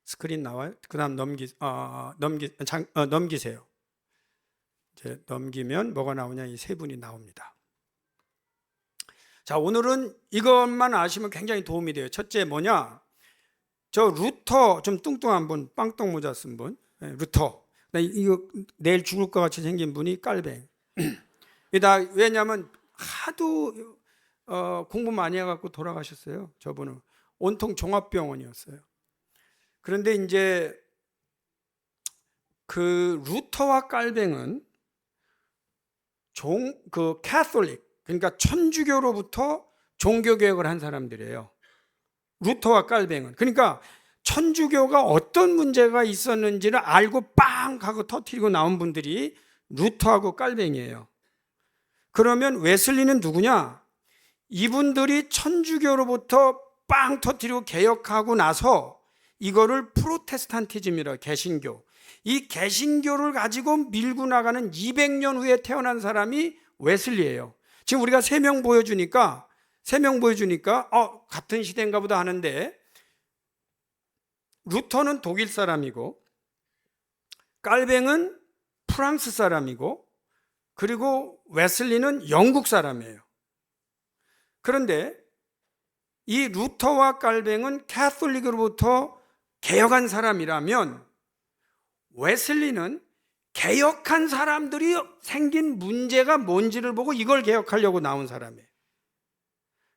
스크린 나와요? 그다음 넘기세요. 이제 넘기면 뭐가 나오냐? 이 세 분이 나옵니다. 자, 오늘은 이것만 아시면 굉장히 도움이 돼요. 첫째 뭐냐? 저 루터, 좀 뚱뚱한 분, 빵떡 모자 쓴 분, 루터. 이거 내일 죽을 것 같이 생긴 분이 깔뱅. 왜냐하면 하도 공부 많이 해갖고 돌아가셨어요. 저분은 온통 종합병원이었어요. 그런데 이제 그 루터와 깔뱅은 캐톨릭, 그러니까 천주교로부터 종교개혁을 한 사람들이에요. 루터와 깔뱅은. 그러니까 천주교가 어떤 문제가 있었는지를 알고 빵 하고 터뜨리고 나온 분들이 루터하고 깔뱅이에요. 그러면 웨슬리는 누구냐? 이분들이 천주교로부터 빵 터뜨리고 개혁하고 나서 이거를 프로테스탄티즘이라, 개신교. 이 개신교를 가지고 밀고 나가는 200년 후에 태어난 사람이 웨슬리예요. 지금 우리가 3명 보여주니까 같은 시대인가 보다 하는데, 루터는 독일 사람이고 깔뱅은 프랑스 사람이고 그리고 웨슬리는 영국 사람이에요. 그런데 이 루터와 깔뱅은 캐톨릭으로부터 개혁한 사람이라면 웨슬리는 개혁한 사람들이 생긴 문제가 뭔지를 보고 이걸 개혁하려고 나온 사람이에요.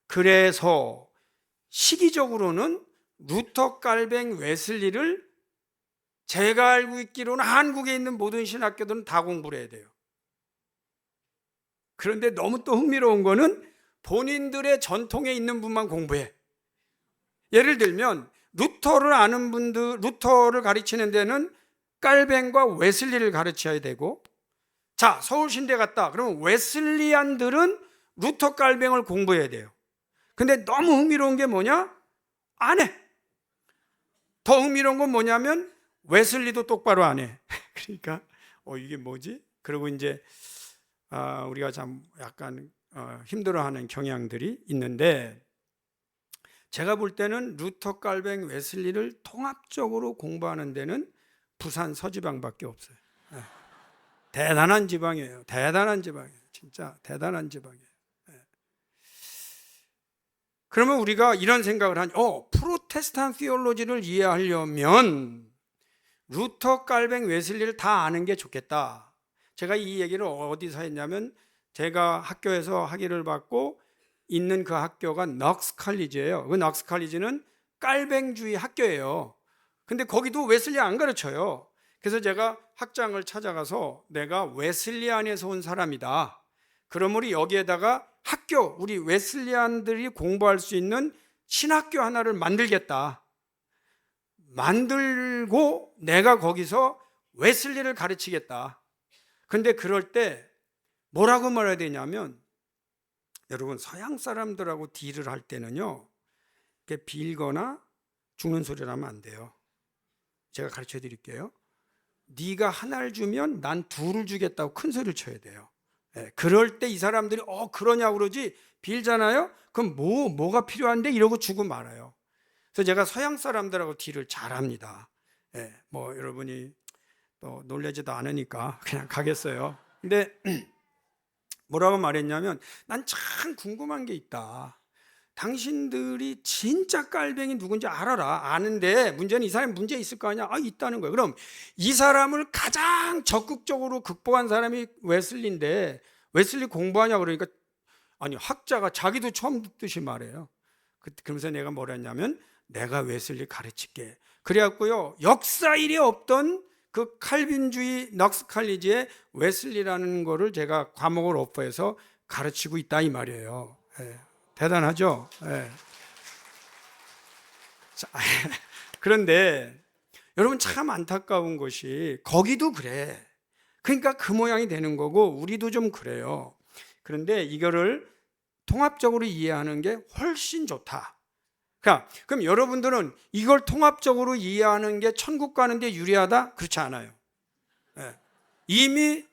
그래서 시기적으로는 루터, 깔뱅, 웨슬리를 제가 알고 있기로는 한국에 있는 모든 신학교들은 다 공부를 해야 돼요. 그런데 너무 또 흥미로운 거는 본인들의 전통에 있는 분만 공부해. 예를 들면 루터를 아는 분들, 루터를 가르치는 데는 깔뱅과 웨슬리를 가르쳐야 되고, 자, 서울신대 갔다. 그러면 웨슬리안들은 루터, 깔뱅을 공부해야 돼요. 근데 너무 흥미로운 게 뭐냐? 안 해. 더 흥미로운 건 뭐냐면 웨슬리도 똑바로 안 해. 그러니까 이게 뭐지? 그리고 이제 우리가 참 약간 힘들어하는 경향들이 있는데, 제가 볼 때는 루터, 깔뱅, 웨슬리를 통합적으로 공부하는 데는 부산 서지방밖에 없어요. 대단한 지방이에요. 대단한 지방이에요. 진짜 대단한 지방이에요. 그러면 우리가 이런 생각을 하니, 프로테스탄 시올로지를 이해하려면 루터, 깔뱅, 웨슬리를 다 아는 게 좋겠다. 제가 이 얘기를 어디서 했냐면, 제가 학교에서 학위를 받고 있는 그 학교가 넉스 칼리지예요. 그 넉스 칼리지는 깔뱅주의 학교예요. 근데 거기도 웨슬리 안 가르쳐요. 그래서 제가 학장을 찾아가서 내가 웨슬리안에서 온 사람이다. 그러므로 여기에다가 학교, 우리 웨슬리안들이 공부할 수 있는 신학교 하나를 만들겠다. 만들고 내가 거기서 웨슬리를 가르치겠다. 근데 그럴 때 뭐라고 말해야 되냐면, 여러분 서양 사람들하고 딜을 할 때는요, 이렇게 빌거나 죽는 소리를 하면 안 돼요. 제가 가르쳐 드릴게요. 네가 하나를 주면 난 둘을 주겠다고 큰 소리를 쳐야 돼요. 그럴 때 이 사람들이 그러냐고 그러지, 빌잖아요? 그럼 뭐가 필요한데 이러고 주고 말아요. 그래서 제가 서양 사람들하고 딜을 잘합니다. 뭐 여러분이 또 놀라지도 않으니까 그냥 가겠어요. 근데 뭐라고 말했냐면, 난 참 궁금한 게 있다. 당신들이 진짜 깔뱅이 누군지 알아라. 아는데 문제는 이 사람이 문제 있을 거 아니야? 있다는 거예요. 그럼 이 사람을 가장 적극적으로 극복한 사람이 웨슬리인데, 웨슬리 공부하냐 그러니까, 아니 학자가 자기도 처음 듣듯이 말해요. 그러면서 내가 뭐라 했냐면, 내가 웨슬리 가르칠게. 그래갖고요, 역사 일에 없던 그 칼빈주의 넉스 칼리지에 웨슬리라는 거를 제가 과목을 오퍼해서 가르치고 있다 이 말이에요. 대단하죠? 자, 그런데 여러분 참 안타까운 것이, 거기도 그래. 그러니까 그 모양이 되는 거고 우리도 좀 그래요. 그런데 이거를 통합적으로 이해하는 게 훨씬 좋다. 그럼 여러분들은 이걸 통합적으로 이해하는 게 천국 가는데 유리하다? 그렇지 않아요. 이미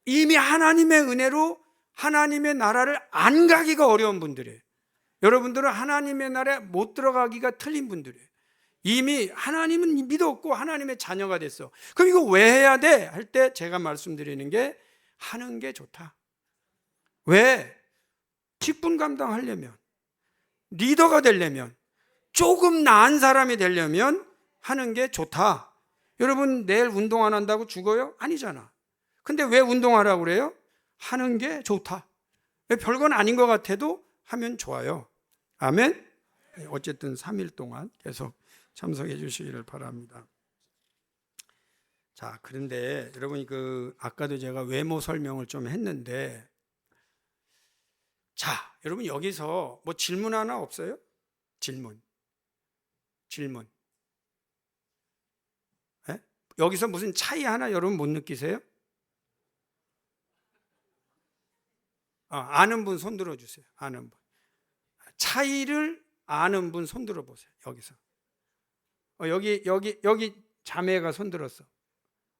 하나님의 은혜로 하나님의 나라를 안 가기가 어려운 분들이에요. 여러분들은 하나님의 나라에 못 들어가기가 틀린 분들이에요. 이미 하나님은 믿었고 하나님의 자녀가 됐어. 그럼 이거 왜 해야 돼? 할 때 제가 말씀드리는 게, 하는 게 좋다. 왜? 직분 감당하려면, 리더가 되려면, 조금 나은 사람이 되려면 하는 게 좋다. 여러분 내일 운동 안 한다고 죽어요? 아니잖아. 근데 왜 운동하라고 그래요? 하는 게 좋다. 별건 아닌 것 같아도 하면 좋아요. 아멘? 어쨌든 3일 동안 계속 참석해 주시기를 바랍니다. 자, 그런데 여러분 아까도 제가 외모 설명을 좀 했는데, 자, 여러분 여기서 뭐 질문 하나 없어요? 질문. 여기서 무슨 차이 하나 여러분 못 느끼세요? 아는 분 손 들어주세요. 아는 분. 차이를 아는 분 손 들어보세요. 여기서. 여기 자매가 손 들었어.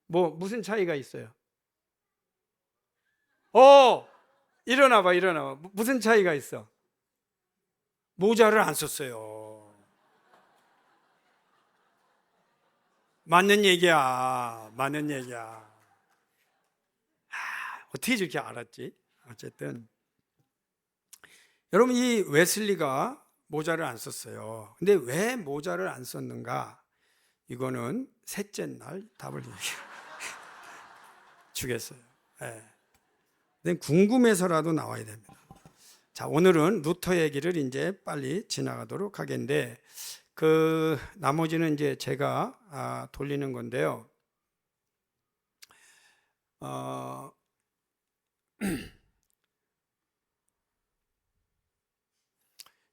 무슨 차이가 있어요? 일어나봐. 무슨 차이가 있어? 모자를 안 썼어요. 맞는 얘기야. 어떻게 저렇게 알았지? 어쨌든 여러분, 이 웨슬리가 모자를 안 썼어요. 근데 왜 모자를 안 썼는가? 이거는 셋째 날 답을 주겠어요. 근데 궁금해서라도 나와야 됩니다. 자, 오늘은 루터 얘기를 이제 빨리 지나가도록 하겠는데, 나머지는 이제 제가 돌리는 건데요.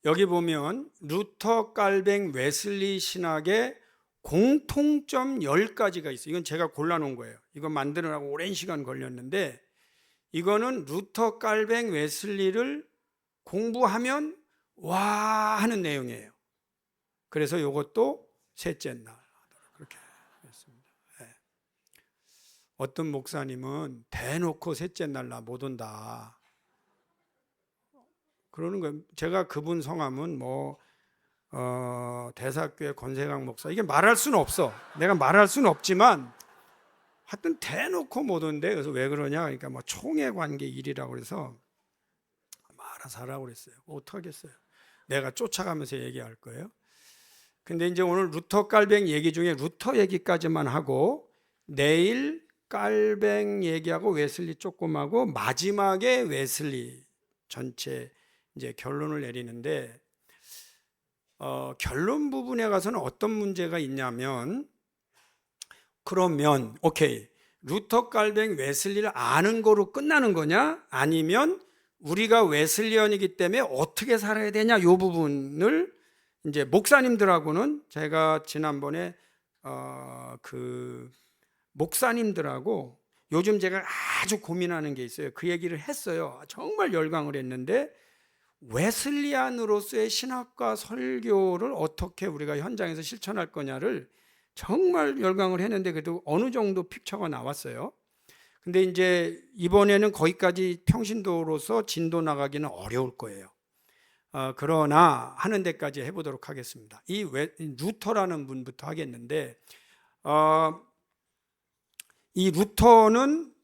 여기 보면 루터, 깔뱅, 웨슬리 신학의 공통점 10가지가 있어요. 이건 제가 골라놓은 거예요. 이거 만드느라고 오랜 시간 걸렸는데, 이거는 루터, 깔뱅, 웨슬리를 공부하면 와 하는 내용이에요. 그래서 이것도 셋째 날 하도록 그렇게 했습니다. 어떤 목사님은 대놓고 셋째 날 나 못 온다 그러는 거예요. 제가 그분 성함은 대사교회 권세강 목사, 이게 말할 수는 없어. 내가 말할 수는 없지만 하여튼 대놓고 못 온대. 그래서 왜 그러냐, 그러니까 총회 관계 일이라고 그래서 알아서 하라고 그랬어요. 어떡하겠어요. 내가 쫓아가면서 얘기할 거예요. 근데 이제 오늘 루터, 깔뱅 얘기 중에 루터 얘기까지만 하고, 내일 깔뱅 얘기하고 웨슬리 조금 하고, 마지막에 웨슬리 전체 이제 결론을 내리는데, 결론 부분에 가서는 어떤 문제가 있냐면, 그러면 오케이, 루터, 칼뱅, 웨슬리를 아는 거로 끝나는 거냐? 아니면 우리가 웨슬리언이기 때문에 어떻게 살아야 되냐? 이 부분을 이제 목사님들하고는 제가 지난번에 그 목사님들하고 요즘 제가 아주 고민하는 게 있어요. 그 얘기를 했어요. 정말 열광을 했는데 웨슬리안으로서의 신학과 설교를 어떻게 우리가 현장에서 실천할 거냐를 정말 열광을 했는데 그래도 어느 정도 픽처가 나왔어요. 근데 이제 이번에는 거기까지 평신도로서 진도 나가기는 어려울 거예요. 그러나 하는 데까지 해보도록 하겠습니다. 이 루터라는 분부터 하겠는데 이 루터는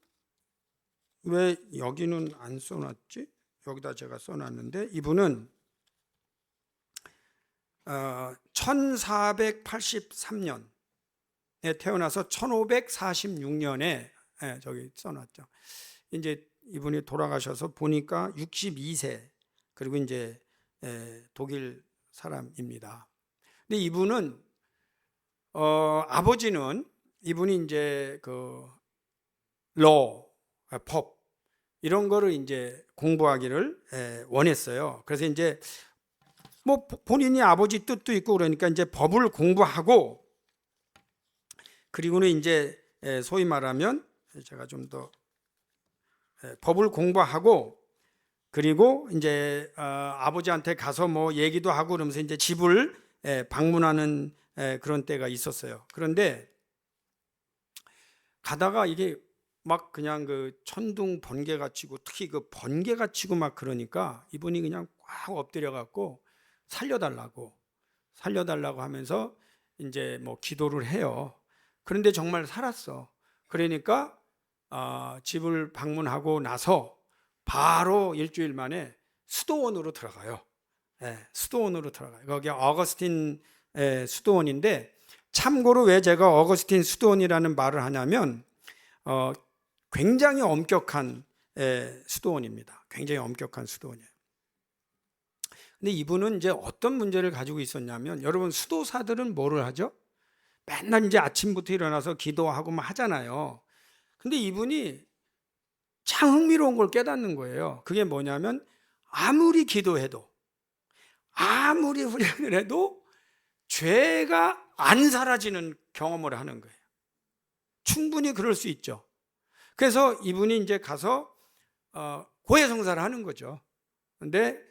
왜 여기는 안 써놨지? 여기다 제가 써놨는데 이분은 1483년에 태어나서 1546년에 저기 써놨죠. 이제 이분이 돌아가셔서 보니까 62세 그리고 이제 독일 사람입니다. 근데 이분은 아버지는 이분이 이제 그 법 이런 거를 이제 공부하기를 원했어요. 그래서 이제 뭐 본인이 아버지 뜻도 있고 그러니까 이제 법을 공부하고 그리고는 이제 소위 말하면 제가 좀 더 법을 공부하고 그리고 이제 아버지한테 가서 뭐 얘기도 하고 그러면서 이제 집을 방문하는 그런 때가 있었어요. 그런데 가다가 이게 막 그냥 그 천둥 번개가 치고 특히 그 번개가 치고 막 그러니까 이분이 그냥 꽉 엎드려 갖고 살려달라고 하면서 이제 뭐 기도를 해요. 그런데 정말 살았어. 그러니까 집을 방문하고 나서 바로 일주일 만에 수도원으로 들어가요. 수도원으로 들어가요. 거기 어거스틴 수도원인데 참고로 왜 제가 어거스틴 수도원이라는 말을 하냐면 굉장히 엄격한 수도원입니다. 굉장히 엄격한 수도원이에요. 근데 이분은 이제 어떤 문제를 가지고 있었냐면 여러분 수도사들은 뭐를 하죠? 맨날 이제 아침부터 일어나서 기도하고 막 하잖아요. 근데 이분이 참 흥미로운 걸 깨닫는 거예요. 그게 뭐냐면 아무리 기도해도 아무리 훈련을 해도 죄가 안 사라지는 경험을 하는 거예요. 충분히 그럴 수 있죠. 그래서 이분이 이제 가서 고해성사를 하는 거죠. 근데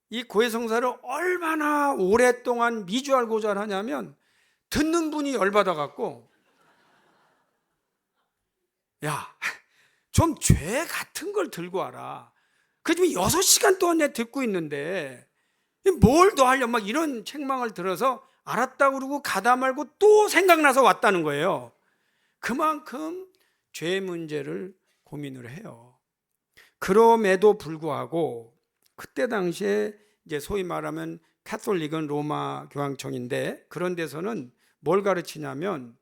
이 고해성사를 얼마나 오랫동안 미주알고잘 하냐면 듣는 분이 열받아 갖고 야, 좀 죄 같은 걸 들고 와라. 그 지금 6시간 동안 내가 듣고 있는데 뭘 더 하려 막 이런 책망을 들어서 알았다고 그러고 가다 말고 또 생각나서 왔다는 거예요. 그만큼 죄 문제를 고민을 해요. 그럼에도 불구하고 그때 당시에 이제 소위 말하면 카톨릭은 로마 교황청인데 그런 데서는 뭘 가르치냐면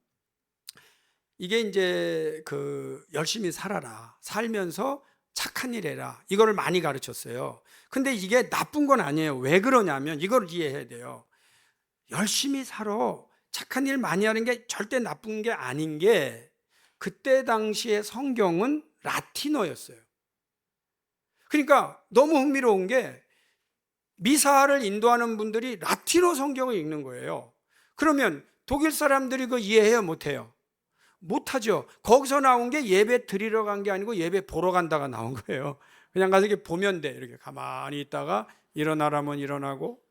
이게 이제 그 열심히 살아라. 살면서 착한 일 해라. 이거를 많이 가르쳤어요. 근데 이게 나쁜 건 아니에요. 왜 그러냐면 이걸 이해해야 돼요. 열심히 살아. 착한 일 많이 하는 게 절대 나쁜 게 아닌 게 그때 당시에 성경은 라틴어였어요. 그러니까 너무 흥미로운 게 미사를 인도하는 분들이 라틴어 성경을 읽는 거예요. 그러면 독일 사람들이 그거 이해해요? 못해요? 못하죠. 거기서 나온 게 예배 드리러 간 게 아니고 예배 보러 간다가 나온 거예요. 그냥 가서 이렇게 보면 돼. 이렇게 가만히 있다가 일어나라면 일어나고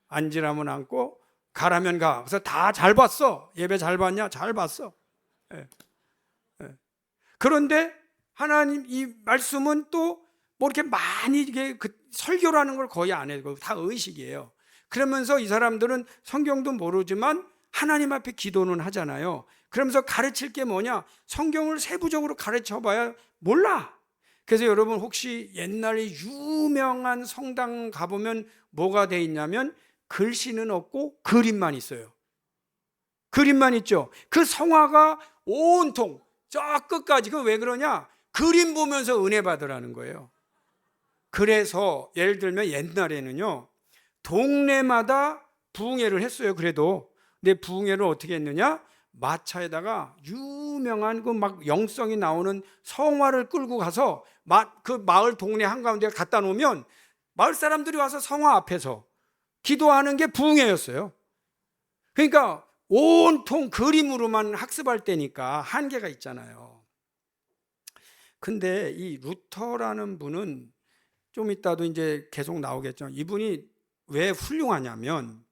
앉으라면 앉고 가라면 가. 그래서 다 잘 봤어. 예배 잘 봤냐? 잘 봤어. 그런데 하나님 이 말씀은 또 뭐 이렇게 많이 이게 설교라는 걸 거의 안 해요. 다 의식이에요. 그러면서 이 사람들은 성경도 모르지만 하나님 앞에 기도는 하잖아요. 그러면서 가르칠 게 뭐냐? 성경을 세부적으로 가르쳐 봐야 몰라. 그래서 여러분 혹시 옛날에 유명한 성당 가보면 뭐가 돼 있냐면 글씨는 없고 그림만 있어요. 그림만 있죠. 그 성화가 온통 저 끝까지. 그 왜 그러냐? 그림 보면서 은혜 받으라는 거예요. 그래서 예를 들면 옛날에는요 동네마다 부흥회를 했어요. 그래도 근데 부흥회를 어떻게 했느냐? 마차에다가 유명한 그 막 영성이 나오는 성화를 끌고 가서 그 마을 동네 한가운데 갖다 놓으면 마을 사람들이 와서 성화 앞에서 기도하는 게 부흥회였어요. 그러니까 온통 그림으로만 학습할 때니까 한계가 있잖아요. 근데 이 루터라는 분은 좀 이따도 이제 계속 나오겠죠. 이분이 왜 훌륭하냐면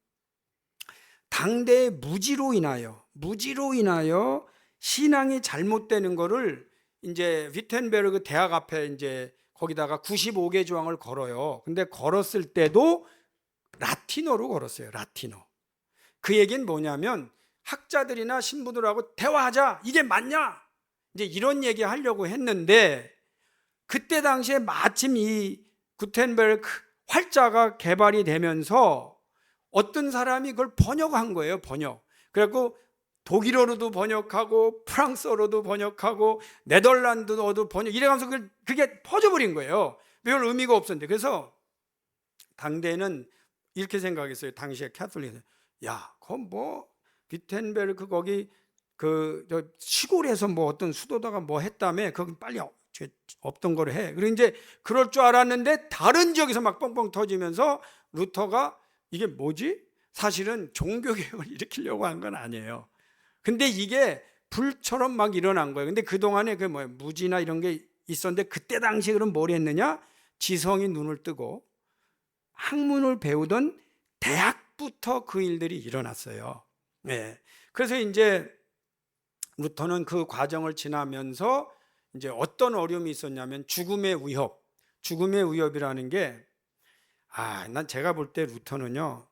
당대의 무지로 인하여 신앙이 잘못되는 거를 이제 위텐베르그 대학 앞에 이제 거기다가 95개 조항을 걸어요. 근데 걸었을 때도 라틴어로 걸었어요. 라틴어. 그 얘기는 뭐냐면 학자들이나 신부들하고 대화하자. 이게 맞냐? 이제 이런 얘기 하려고 했는데 그때 당시에 마침 이 구텐베르크 활자가 개발이 되면서 어떤 사람이 그걸 번역한 거예요. 번역. 그래갖고 독일어로도 번역하고 프랑스어로도 번역하고 네덜란드어도 번역 이래가면서 그게 퍼져버린 거예요. 별 의미가 없었는데. 그래서 당대에는 이렇게 생각했어요. 당시에 캐톨릭은 야, 그건 뭐 비텐베르크 거기 저 시골에서 뭐 어떤 수도다가 뭐 했다며 거기 빨리 없던 거를 해. 그리고 이제 그럴 줄 알았는데 다른 지역에서 막 뻥뻥 터지면서 루터가 이게 뭐지? 사실은 종교개혁을 일으키려고 한 건 아니에요. 근데 이게 불처럼 막 일어난 거예요. 근데 그동안에 그 뭐야 무지나 이런 게 있었는데 그때 당시에 그럼 뭘 했느냐? 지성이 눈을 뜨고 학문을 배우던 대학부터 그 일들이 일어났어요. 네. 그래서 이제 루터는 그 과정을 지나면서 이제 어떤 어려움이 있었냐면 죽음의 위협이라는 게 난 제가 볼 때 루터는요.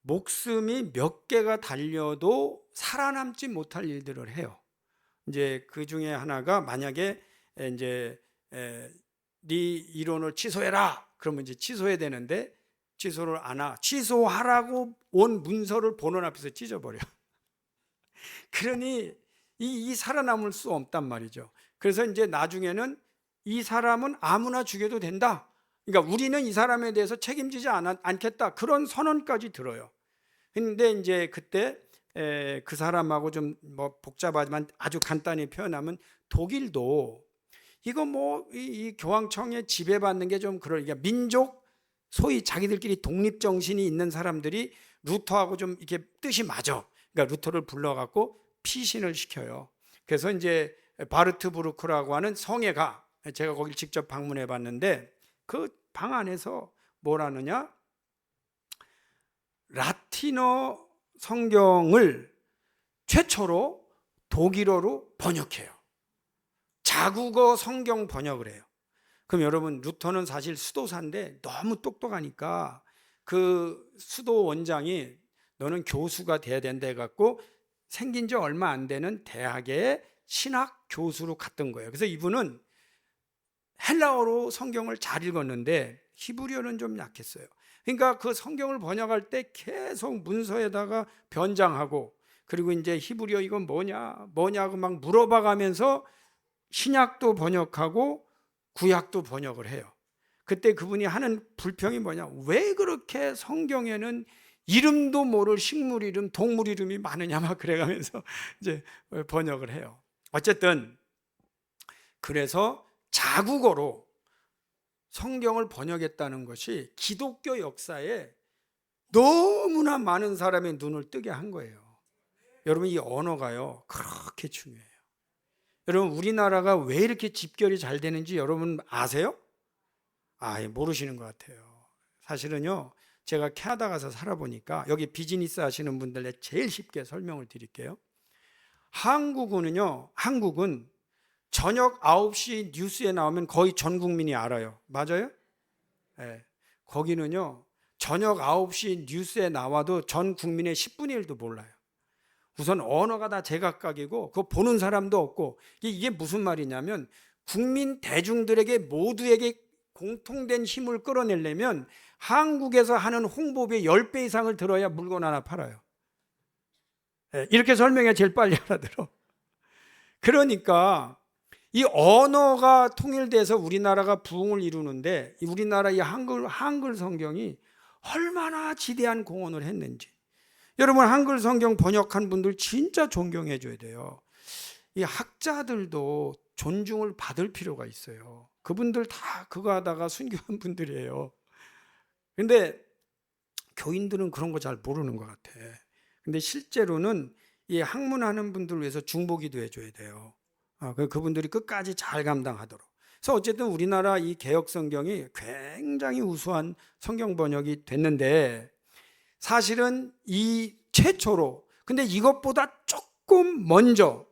목숨이 몇 개가 달려도 살아남지 못할 일들을 해요. 이제 그 중에 하나가 만약에 이제 네 이론을 취소해라. 그러면 이제 취소해야 되는데 취소를 안 하. 취소하라고 온 문서를 본원 앞에서 찢어버려. 그러니 이 살아남을 수 없단 말이죠. 그래서 이제 나중에는 이 사람은 아무나 죽여도 된다. 그러니까 우리는 이 사람에 대해서 책임지지 않겠다. 그런 선언까지 들어요. 근데 이제 그때 그 사람하고 좀 뭐 복잡하지만 아주 간단히 표현하면 독일도 이거 뭐 이 교황청에 지배받는 게 좀 그러니까 민족 소위 자기들끼리 독립 정신이 있는 사람들이 루터하고 좀 이렇게 뜻이 맞아. 그러니까 루터를 불러갖고 피신을 시켜요. 그래서 이제 바르트부르크라고 하는 성에 가. 제가 거길 직접 방문해 봤는데 그 방 안에서 뭘 하느냐? 라틴어 성경을 최초로 독일어로 번역해요. 자국어 성경 번역을 해요. 그럼 여러분 루터는 사실 수도사인데 너무 똑똑하니까 그 수도 원장이 너는 교수가 돼야 된다 해갖고 생긴 지 얼마 안 되는 대학의 신학 교수로 갔던 거예요. 그래서 이분은 헬라어로 성경을 잘 읽었는데 히브리어는 좀 약했어요. 그러니까 그 성경을 번역할 때 계속 문서에다가 변장하고 그리고 이제 히브리어 이건 뭐냐고 막 물어봐 가면서 신약도 번역하고 구약도 번역을 해요. 그때 그분이 하는 불평이 뭐냐? 왜 그렇게 성경에는 이름도 모를 식물 이름, 동물 이름이 많으냐 막 그래가면서 이제 번역을 해요. 어쨌든 그래서 자국어로 성경을 번역했다는 것이 기독교 역사에 너무나 많은 사람의 눈을 뜨게 한 거예요. 여러분 이 언어가요 그렇게 중요해요. 여러분 우리나라가 왜 이렇게 집결이 잘 되는지 여러분 아세요? 모르시는 것 같아요. 사실은요 제가 캐나다 가서 살아보니까 여기 비즈니스 하시는 분들에 제일 쉽게 설명을 드릴게요. 한국은 저녁 9시 뉴스에 나오면 거의 전 국민이 알아요. 맞아요? 네. 거기는요 저녁 9시 뉴스에 나와도 전 국민의 10분의 1도 몰라요. 우선 언어가 다 제각각이고 그거 보는 사람도 없고 이게 무슨 말이냐면 국민 대중들에게 모두에게 공통된 힘을 끌어내려면 한국에서 하는 홍보비의 10배 이상을 들어야 물건 하나 팔아요. 네. 이렇게 설명해 제일 빨리 알아들어. 그러니까 이 언어가 통일돼서 우리나라가 부흥을 이루는데 우리나라 이 한글 성경이 얼마나 지대한 공헌을 했는지 여러분 한글 성경 번역한 분들 진짜 존경해 줘야 돼요. 이 학자들도 존중을 받을 필요가 있어요. 그분들 다 그거 하다가 순교한 분들이에요. 근데 교인들은 그런 거 잘 모르는 것 같아. 근데 실제로는 이 학문하는 분들 위해서 중보기도 해줘야 돼요. 그분들이 끝까지 잘 감당하도록. 그래서 어쨌든 우리나라 이 개역 성경이 굉장히 우수한 성경 번역이 됐는데, 사실은 이 최초로, 근데 이것보다 조금 먼저,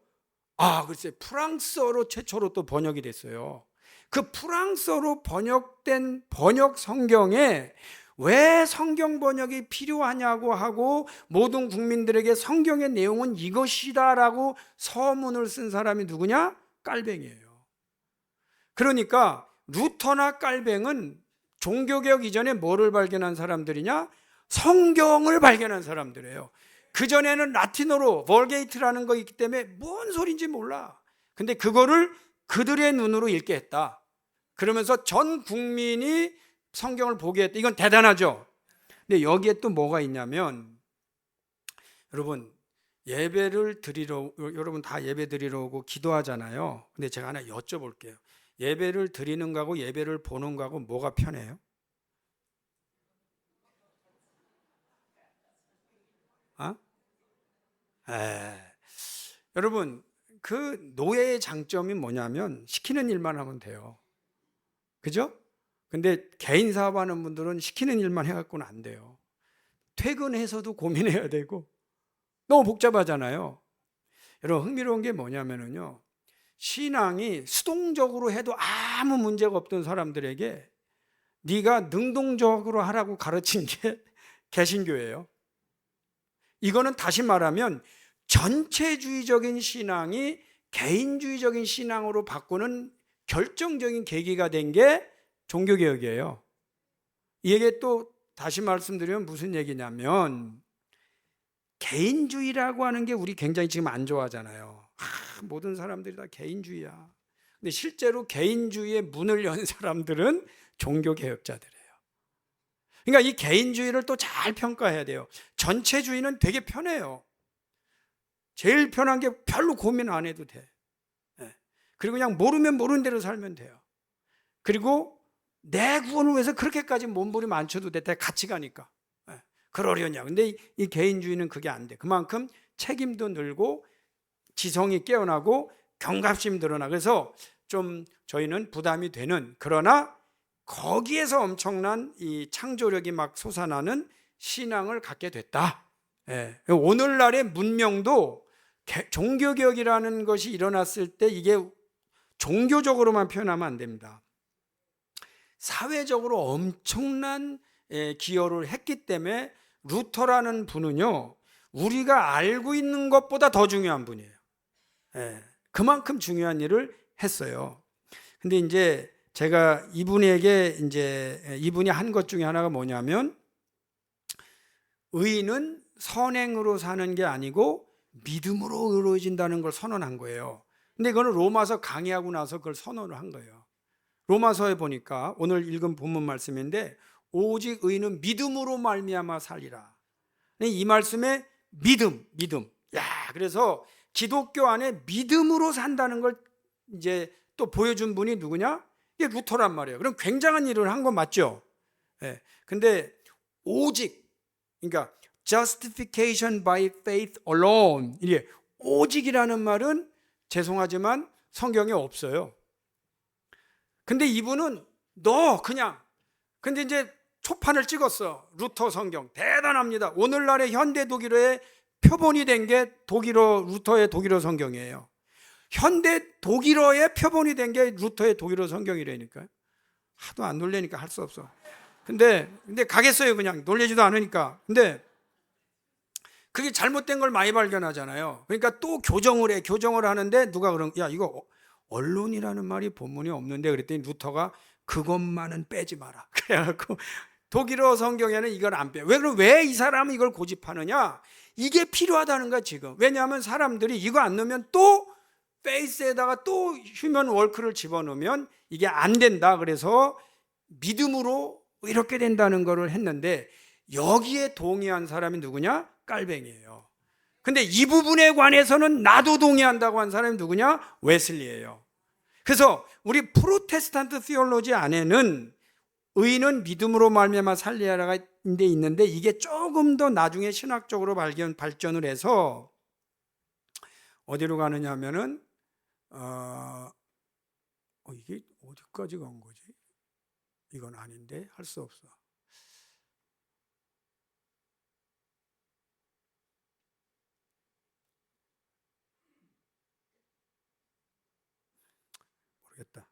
글쎄 프랑스어로 최초로 또 번역이 됐어요. 그 프랑스어로 번역된 번역 성경에 왜 성경 번역이 필요하냐고 하고 모든 국민들에게 성경의 내용은 이것이다라고 서문을 쓴 사람이 누구냐? 깔뱅이에요. 그러니까 루터나 깔뱅은 종교개혁 이전에 뭐를 발견한 사람들이냐? 성경을 발견한 사람들이에요. 그전에는 라틴어로 벌게이트라는 거 있기 때문에 뭔 소린지 몰라. 근데 그거를 그들의 눈으로 읽게 했다. 그러면서 전 국민이 성경을 보게 했다. 이건 대단하죠. 근데 여기에 또 뭐가 있냐면, 여러분 예배를 드리러, 여러분 다 예배 드리러 오고 기도하잖아요. 근데 제가 하나 여쭤볼게요. 예배를 드리는 거하고 예배를 보는 거하고 뭐가 편해요? 여러분 그 노예의 장점이 뭐냐면 시키는 일만 하면 돼요. 그죠? 근데 개인 사업하는 분들은 시키는 일만 해갖고는 안 돼요. 퇴근해서도 고민해야 되고 너무 복잡하잖아요. 여러분 흥미로운 게 뭐냐면요, 신앙이 수동적으로 해도 아무 문제가 없던 사람들에게 네가 능동적으로 하라고 가르친 게 개신교예요. 이거는 다시 말하면 전체주의적인 신앙이 개인주의적인 신앙으로 바꾸는 결정적인 계기가 된 게 종교개혁이에요. 이게 또 다시 말씀드리면 무슨 얘기냐면, 개인주의라고 하는 게 우리 굉장히 지금 안 좋아하잖아요. 모든 사람들이 다 개인주의야. 근데 실제로 개인주의의 문을 연 사람들은 종교개혁자들이에요. 그러니까 이 개인주의를 또 잘 평가해야 돼요. 전체주의는 되게 편해요. 제일 편한 게 별로 고민 안 해도 돼. 그리고 그냥 모르면 모르는 대로 살면 돼요. 그리고 내 구원을 위해서 그렇게까지 몸부림 안 쳐도 돼. 같이 가니까. 그러려냐. 근데 이 개인주의는 그게 안 돼. 그만큼 책임도 늘고 지성이 깨어나고 경각심이 드러나. 그래서 좀 저희는 부담이 되는, 그러나 거기에서 엄청난 이 창조력이 막 솟아나는 신앙을 갖게 됐다. 오늘날의 문명도 종교개혁이라는 것이 일어났을 때 이게 종교적으로만 표현하면 안 됩니다. 사회적으로 엄청난 기여를 했기 때문에 루터라는 분은요, 우리가 알고 있는 것보다 더 중요한 분이에요. 그만큼 중요한 일을 했어요. 근데 이제 제가 이분에게 이분이 한 것 중에 하나가 뭐냐면, 의인은 선행으로 사는 게 아니고 믿음으로 의로워진다는 걸 선언한 거예요. 근데 이거는 로마서 강의하고 나서 그걸 선언을 한 거예요. 로마서에 보니까 오늘 읽은 본문 말씀인데, 오직 의인은 믿음으로 말미암아 살리라. 이 말씀에 믿음. 그래서 기독교 안에 믿음으로 산다는 걸 이제 또 보여준 분이 누구냐? 이게 루터란 말이에요. 그럼 굉장한 일을 한 거 맞죠? 근데 오직, 그러니까 justification by faith alone, 이게 오직이라는 말은 죄송하지만 성경에 없어요. 근데 이분은 근데 이제 초판을 찍었어. 루터 성경 대단합니다. 오늘날의 현대 독일어의 표본이 된 게 루터의 독일어 성경이에요. 현대 독일어의 표본이 된 게 루터의 독일어 성경이라니까요. 하도 안 놀래니까 할 수 없어. 근데 가겠어요. 그냥 놀래지도 않으니까. 근데 그게 잘못된 걸 많이 발견하잖아요. 그러니까 또 교정을 하는데 누가 야, 이거 언론이라는 말이 본문에 없는데, 그랬더니 루터가 그것만은 빼지 마라. 그래갖고 독일어 성경에는 이걸 안 빼요. 왜 이 사람은 이걸 고집하느냐? 이게 필요하다는 거야 지금. 왜냐하면 사람들이 이거 안 넣으면 또 페이스에다가 또 휴먼 월크를 집어넣으면 이게 안 된다. 그래서 믿음으로 이렇게 된다는 거를 했는데, 여기에 동의한 사람이 누구냐? 깔뱅이에요. 근데 이 부분에 관해서는 나도 동의한다고 한 사람이 누구냐? 웨슬리예요. 그래서 우리 프로테스탄트 시올로지 안에는 의인은 믿음으로 말미암아 살리라가 있는데 이게 조금 더 나중에 신학적으로 발전을 해서 어디로 가느냐 하면은 이게 어디까지 간 거지? 이건 아닌데 할 수 없어. 모르겠다.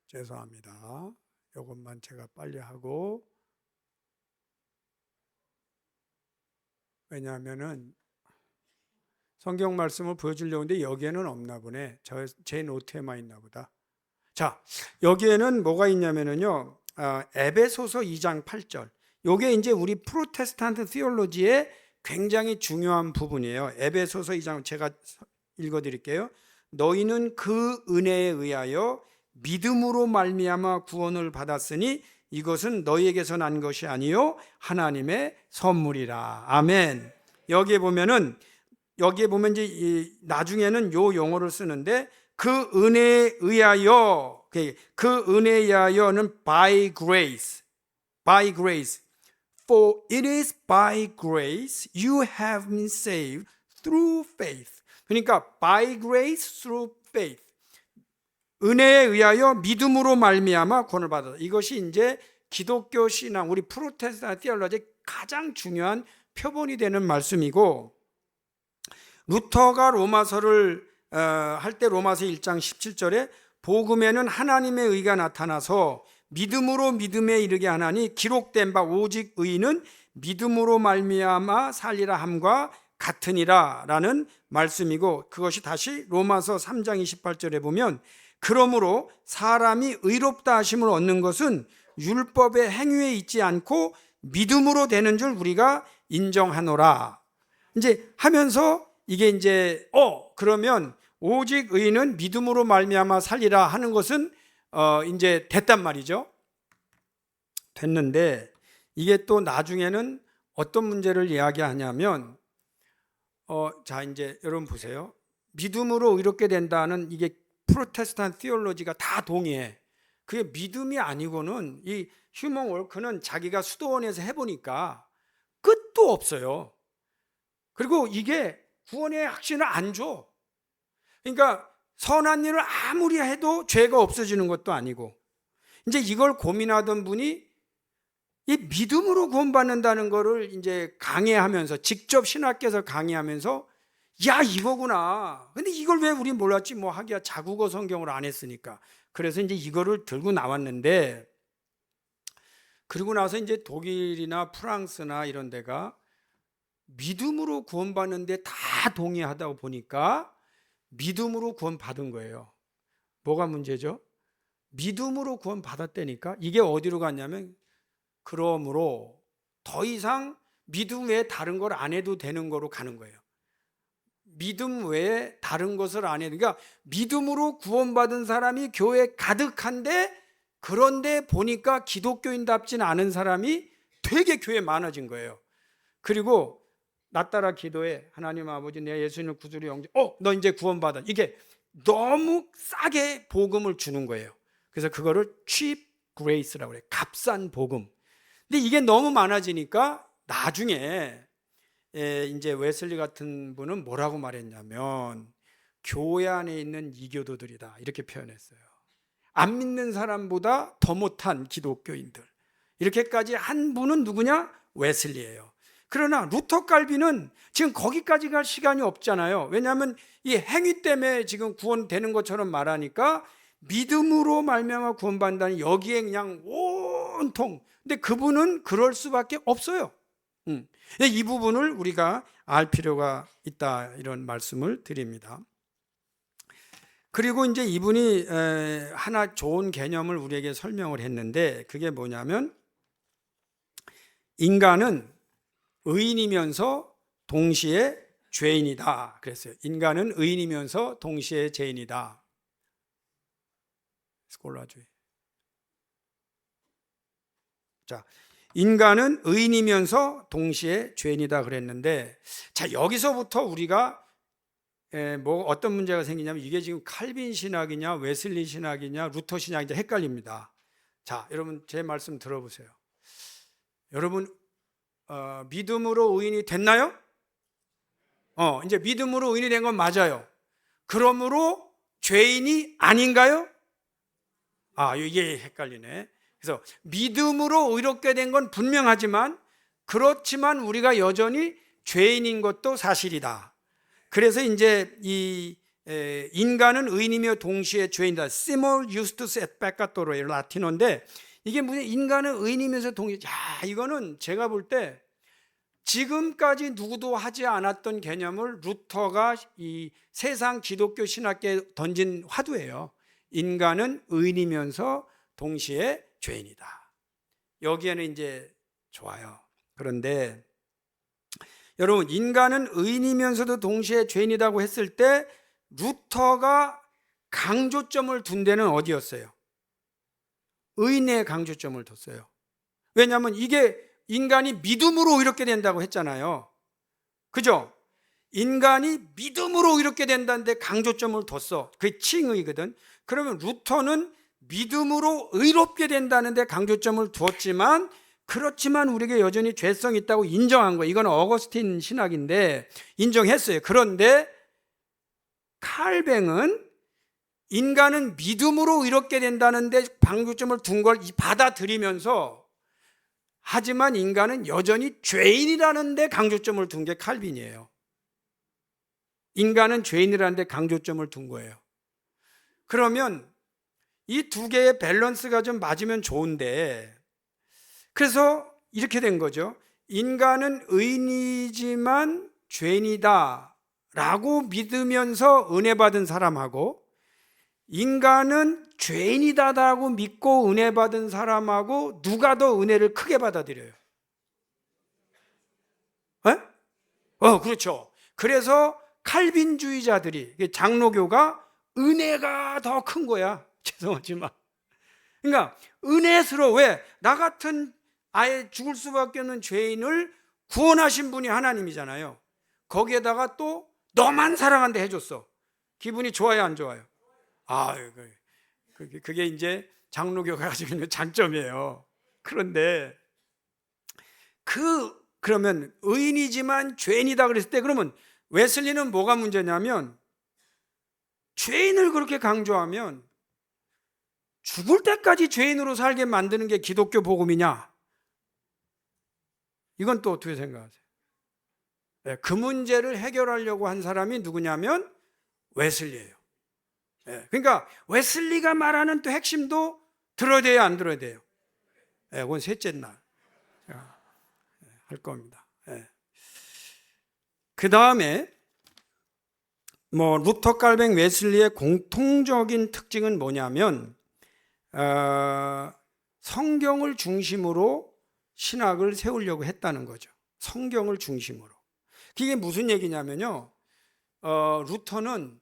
죄송합니다. 이것만 제가 빨리 하고, 왜냐하면은 성경 말씀을 보여주려고 하는데 여기에는 없나 보네. 제 노트에만 있나 보다. 자, 여기에는 뭐가 있냐면은요, 에베소서 2장 8절. 요게 이제 우리 프로테스탄트 시올로지의 굉장히 중요한 부분이에요. 에베소서 2장 제가 읽어드릴게요. 너희는 그 은혜에 의하여 믿음으로 말미암아 구원을 받았으니 이것은 너희에게서 난 것이 아니요 하나님의 선물이라. 아멘. 여기에 보면 이제 나중에는 요 용어를 쓰는데 그 은혜에 의하여, 그 은혜에 의하여는 by grace. For it is by grace you have been saved through faith. 그러니까 by grace through faith. 은혜에 의하여 믿음으로 말미암아 구원을 받았다. 이것이 이제 기독교 신앙, 우리 프로테스탄트 티올로지의 가장 중요한 표본이 되는 말씀이고, 루터가 로마서를 할 때 로마서 1장 17절에 복음에는 하나님의 의가 나타나서 믿음으로 믿음에 이르게 하나니 기록된 바 오직 의인은 믿음으로 말미암아 살리라 함과 같으니라 라는 말씀이고, 그것이 다시 로마서 3장 28절에 보면 그러므로 사람이 의롭다 하심을 얻는 것은 율법의 행위에 있지 않고 믿음으로 되는 줄 우리가 인정하노라. 이제 하면서 이게 이제 그러면 오직 의인은 믿음으로 말미암아 살리라 하는 것은 이제 됐단 말이죠. 됐는데 이게 또 나중에는 어떤 문제를 이야기하냐면 자 이제 여러분 보세요. 믿음으로 의롭게 된다는 이게 프로테스탄트 시올로지가 다 동의해. 그게 믿음이 아니고는 이 휴먼 워크는 자기가 수도원에서 해보니까 끝도 없어요. 그리고 이게 구원의 확신을 안 줘. 그러니까 선한 일을 아무리 해도 죄가 없어지는 것도 아니고, 이제 이걸 고민하던 분이 이 믿음으로 구원받는다는 거를 이제 강의하면서, 직접 신학교에서 강의하면서 야 이거구나. 근데 이걸 왜 우리 몰랐지? 뭐 하기야 자국어 성경을 안 했으니까. 그래서 이제 이거를 들고 나왔는데, 그리고 나서 이제 독일이나 프랑스나 이런 데가 믿음으로 구원받는데 다 동의하다 보니까 믿음으로 구원받은 거예요. 뭐가 문제죠? 믿음으로 구원받았다니까 이게 어디로 갔냐면, 그러므로 더 이상 믿음 외에 다른 걸 안 해도 되는 거로 가는 거예요. 믿음 외에 다른 것을 안 해도, 그러니까 믿음으로 구원받은 사람이 교회에 가득한데, 그런데 보니까 기독교인답진 않은 사람이 되게 교회에 많아진 거예요. 그리고 나 따라 기도해. 하나님 아버지, 내 예수님을 구주로 영접. 너 이제 구원받아. 이게 너무 싸게 복음을 주는 거예요. 그래서 그거를 cheap grace라고 그래요. 값싼 복음. 근데 이게 너무 많아지니까 나중에 이제 웨슬리 같은 분은 뭐라고 말했냐면, 교회 안에 있는 이교도들이다 이렇게 표현했어요. 안 믿는 사람보다 더 못한 기독교인들. 이렇게까지 한 분은 누구냐? 웨슬리예요. 그러나 루터 칼빈은 지금 거기까지 갈 시간이 없잖아요. 왜냐하면 이 행위 때문에 지금 구원되는 것처럼 말하니까 믿음으로 말미암아 구원받는다는 여기에 그냥 온통. 근데 그분은 그럴 수밖에 없어요. 이 부분을 우리가 알 필요가 있다, 이런 말씀을 드립니다. 그리고 이제 이분이 하나 좋은 개념을 우리에게 설명을 했는데, 그게 뭐냐면 인간은 의인이면서 동시에 죄인이다 그랬어요. 인간은 의인이면서 동시에 죄인이다. 스콜라주의. 자, 인간은 의인이면서 동시에 죄인이다 그랬는데, 자, 여기서부터 우리가 뭐 어떤 문제가 생기냐면, 이게 지금 칼빈 신학이냐 웨슬리 신학이냐 루터 신학이냐 헷갈립니다. 자, 여러분 제 말씀 들어보세요. 여러분 믿음으로 의인이 됐나요? 이제 믿음으로 의인이 된 건 맞아요. 그러므로 죄인이 아닌가요? 이게 헷갈리네. 그래서 믿음으로 의롭게 된 건 분명하지만, 그렇지만 우리가 여전히 죄인인 것도 사실이다. 그래서 이제 이 인간은 의인이며 동시에 죄인이다. Simul justus et peccatorum, 라틴어인데, 이게 무슨 인간은 의인이면서 동시에, 이거는 제가 볼 때 지금까지 누구도 하지 않았던 개념을 루터가 이 세상 기독교 신학계에 던진 화두예요. 인간은 의인이면서 동시에 죄인이다. 여기에는 이제 좋아요. 그런데 여러분, 인간은 의인이면서도 동시에 죄인이라고 했을 때 루터가 강조점을 둔 데는 어디였어요? 의인의 강조점을 뒀어요. 왜냐하면 이게 인간이 믿음으로 이렇게 된다고 했잖아요. 그죠? 인간이 믿음으로 이렇게 된다는데 강조점을 뒀어. 그게 칭의거든. 그러면 루터는 믿음으로 의롭게 된다는데 강조점을 두었지만, 그렇지만 우리에게 여전히 죄성이 있다고 인정한 거예요. 이건 어거스틴 신학인데 인정했어요. 그런데 칼뱅은 인간은 믿음으로 의롭게 된다는데 강조점을 둔 걸 받아들이면서, 하지만 인간은 여전히 죄인이라는 데 강조점을 둔 게 칼빈이에요. 인간은 죄인이라는 데 강조점을 둔 거예요. 그러면 이 두 개의 밸런스가 좀 맞으면 좋은데, 그래서 이렇게 된 거죠. 인간은 의인이지만 죄인이다 라고 믿으면서 은혜 받은 사람하고, 인간은 죄인이다라고 믿고 은혜 받은 사람하고 누가 더 은혜를 크게 받아들여요? 그렇죠. 그래서 칼빈주의자들이, 장로교가 은혜가 더 큰 거야. 죄송하지만. 그러니까 은혜스러워. 왜? 나 같은 아예 죽을 수밖에 없는 죄인을 구원하신 분이 하나님이잖아요. 거기에다가 또 너만 사랑한다 해줬어. 기분이 좋아요, 안 좋아요? 그게 이제 장로교가 가지고 있는 장점이에요. 그런데 그러면 의인이지만 죄인이다 그랬을 때, 그러면 웨슬리는 뭐가 문제냐면, 죄인을 그렇게 강조하면 죽을 때까지 죄인으로 살게 만드는 게 기독교 복음이냐? 이건 또 어떻게 생각하세요? 그 문제를 해결하려고 한 사람이 누구냐면 웨슬리예요. 그러니까 웨슬리가 말하는 또 핵심도 들어야 돼요, 안 들어야 돼요? 그건 셋째 날 제가 할 겁니다. 그 다음에 루터, 칼뱅, 웨슬리의 공통적인 특징은 뭐냐면, 성경을 중심으로 신학을 세우려고 했다는 거죠. 성경을 중심으로. 그게 무슨 얘기냐면요, 루터는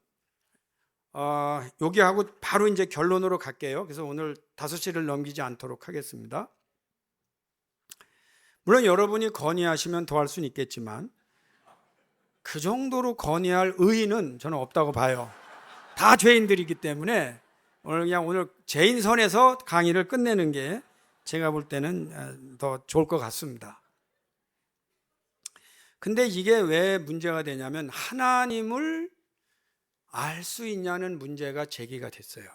여기하고 바로 이제 결론으로 갈게요. 그래서 오늘 5시를 넘기지 않도록 하겠습니다. 물론 여러분이 건의하시면 더 할 수는 있겠지만, 그 정도로 건의할 의의는 저는 없다고 봐요. 다 죄인들이기 때문에 오늘 죄인 선에서 강의를 끝내는 게 제가 볼 때는 더 좋을 것 같습니다. 근데 이게 왜 문제가 되냐면, 하나님을 알 수 있냐는 문제가 제기가 됐어요.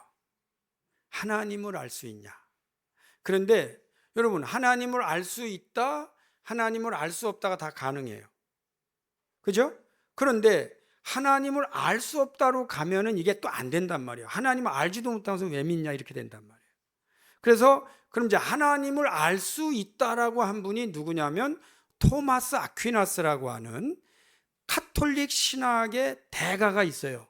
하나님을 알 수 있냐? 그런데 여러분, 하나님을 알 수 있다, 하나님을 알 수 없다가 다 가능해요. 그죠? 그런데 하나님을 알 수 없다로 가면은 이게 또 안 된단 말이에요. 하나님을 알지도 못하면서 왜 믿냐, 이렇게 된단 말이에요. 그래서 그럼 이제 하나님을 알 수 있다라고 한 분이 누구냐면 토마스 아퀴나스라고 하는 카톨릭 신학의 대가가 있어요.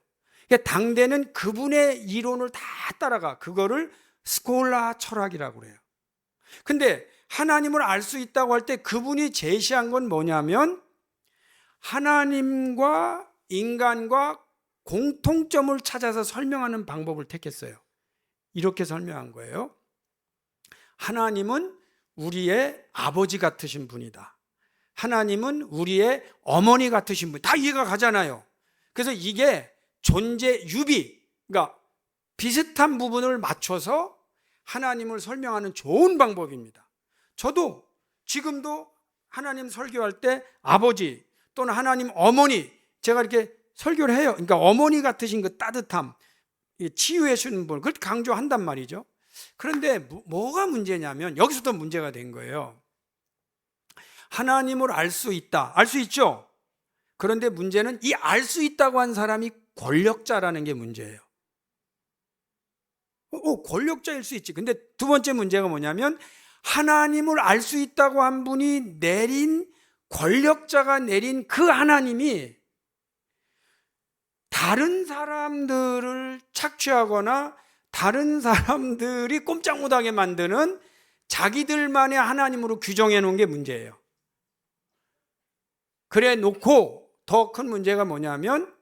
그러니까 당대는 그분의 이론을 다 따라가. 그거를 스콜라 철학이라고 그래요. 근데 하나님을 알 수 있다고 할 때 그분이 제시한 건 뭐냐면, 하나님과 인간과 공통점을 찾아서 설명하는 방법을 택했어요. 이렇게 설명한 거예요. 하나님은 우리의 아버지 같으신 분이다. 하나님은 우리의 어머니 같으신 분. 다 이해가 가잖아요. 그래서 이게 존재 유비, 그러니까 비슷한 부분을 맞춰서 하나님을 설명하는 좋은 방법입니다. 저도 지금도 하나님 설교할 때 아버지 또는 하나님 어머니, 제가 이렇게 설교를 해요. 그러니까 어머니 같으신 그 따뜻함, 치유해 주는 분, 그걸 강조한단 말이죠. 그런데 뭐가 문제냐면 여기서도 문제가 된 거예요. 하나님을 알 수 있다. 알 수 있죠? 그런데 문제는 이 알 수 있다고 한 사람이 권력자라는 게 문제예요. 권력자일 수 있지. 근데 두 번째 문제가 뭐냐면 하나님을 알 수 있다고 한 분이 내린, 권력자가 내린 그 하나님이 다른 사람들을 착취하거나 다른 사람들이 꼼짝 못하게 만드는 자기들만의 하나님으로 규정해 놓은 게 문제예요. 그래 놓고 더 큰 문제가 뭐냐면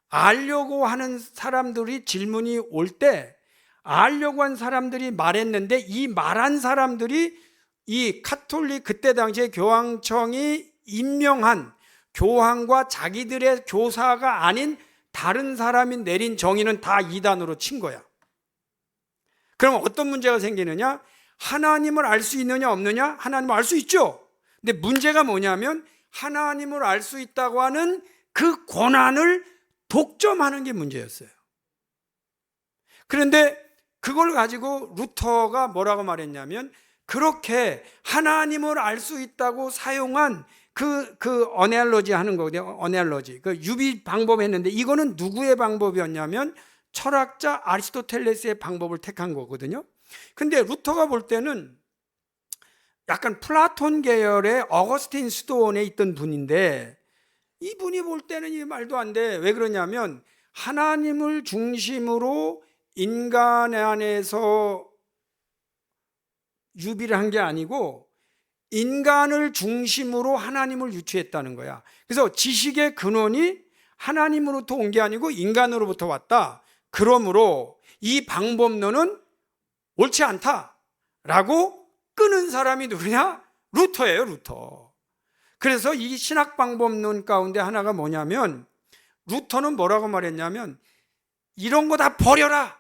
알려고 하는 사람들이 질문이 올 때 알려고 한 사람들이 말했는데 이 말한 사람들이 이 카톨릭 그때 당시에 교황청이 임명한 교황과 자기들의 교사가 아닌 다른 사람이 내린 정의는 다 이단으로 친 거야. 그럼 어떤 문제가 생기느냐? 하나님을 알 수 있느냐 없느냐? 하나님을 알 수 있죠. 근데 문제가 뭐냐면 하나님을 알 수 있다고 하는 그 권한을 독점하는 게 문제였어요. 그런데 그걸 가지고 루터가 뭐라고 말했냐면 그렇게 하나님을 알 수 있다고 사용한 그 어넬러지 하는 거거든요. 어넬러지. 그 유비 방법 했는데 이거는 누구의 방법이었냐면 철학자 아리스토텔레스의 방법을 택한 거거든요. 근데 루터가 볼 때는 약간 플라톤 계열의 어거스틴 수도원에 있던 분인데 이분이 볼 때는 이 말도 안 돼. 왜 그러냐면 하나님을 중심으로 인간 안에서 유비를 한 게 아니고 인간을 중심으로 하나님을 유추했다는 거야. 그래서 지식의 근원이 하나님으로부터 온 게 아니고 인간으로부터 왔다. 그러므로 이 방법론은 옳지 않다라고 끄는 사람이 누구냐? 루터예요, 루터. 그래서 이 신학 방법론 가운데 하나가 뭐냐면 루터는 뭐라고 말했냐면 이런 거 다 버려라.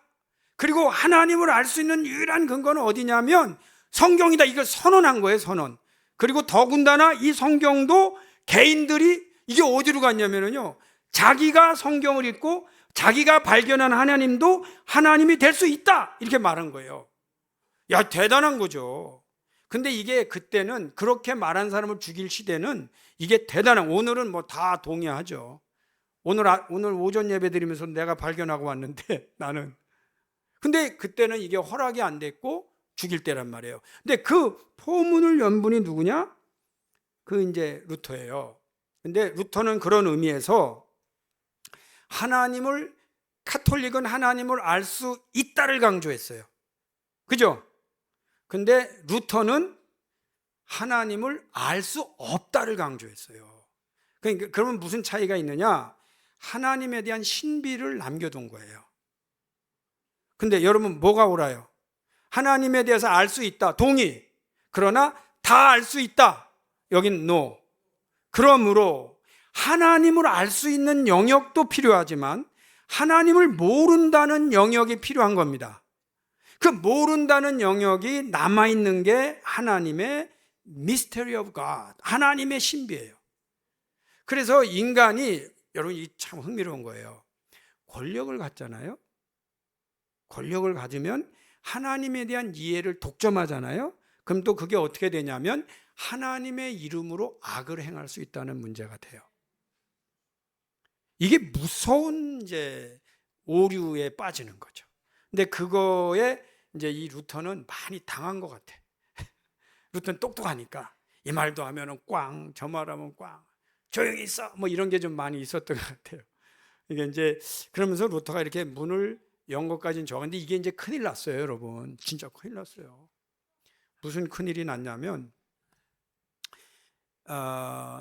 그리고 하나님을 알 수 있는 유일한 근거는 어디냐면 성경이다. 이걸 선언한 거예요, 선언. 그리고 더군다나 이 성경도 개인들이 이게 어디로 갔냐면요. 자기가 성경을 읽고 자기가 발견한 하나님도 하나님이 될 수 있다. 이렇게 말한 거예요. 야, 대단한 거죠. 근데 이게 그때는 그렇게 말한 사람을 죽일 시대는 이게 대단한, 오늘은 뭐 다 동의하죠. 오늘 오전 예배 드리면서 내가 발견하고 왔는데 나는. 근데 그때는 이게 허락이 안 됐고 죽일 때란 말이에요. 근데 그 포문을 연 분이 누구냐? 그 이제 루터예요. 근데 루터는 그런 의미에서 카톨릭은 하나님을 알 수 있다를 강조했어요. 그죠? 근데 루터는 하나님을 알 수 없다를 강조했어요. 그러니까 그러면 무슨 차이가 있느냐? 하나님에 대한 신비를 남겨둔 거예요. 근데 여러분 뭐가 옳아요? 하나님에 대해서 알 수 있다. 동의. 그러나 다 알 수 있다. 여긴 no. 그러므로 하나님을 알 수 있는 영역도 필요하지만 하나님을 모른다는 영역이 필요한 겁니다. 그 모른다는 영역이 남아있는 게 하나님의 mystery of God, 하나님의 신비예요. 그래서 인간이, 여러분 이 참 흥미로운 거예요. 권력을 갖잖아요. 권력을 가지면 하나님에 대한 이해를 독점하잖아요. 그럼 또 그게 어떻게 되냐면 하나님의 이름으로 악을 행할 수 있다는 문제가 돼요. 이게 무서운 이제 오류에 빠지는 거죠. 근데 그거에 이제 이 루터는 많이 당한 것 같아. 루터는 똑똑하니까 이 말도 하면은 꽝, 저 말하면 꽝, 조용히 있어, 뭐 이런 게 좀 많이 있었던 것 같아요. 이게 이제 그러면서 루터가 이렇게 문을 연 것까지는 좋았는데 이게 이제 큰일 났어요, 여러분. 진짜 큰일 났어요. 무슨 큰일이 났냐면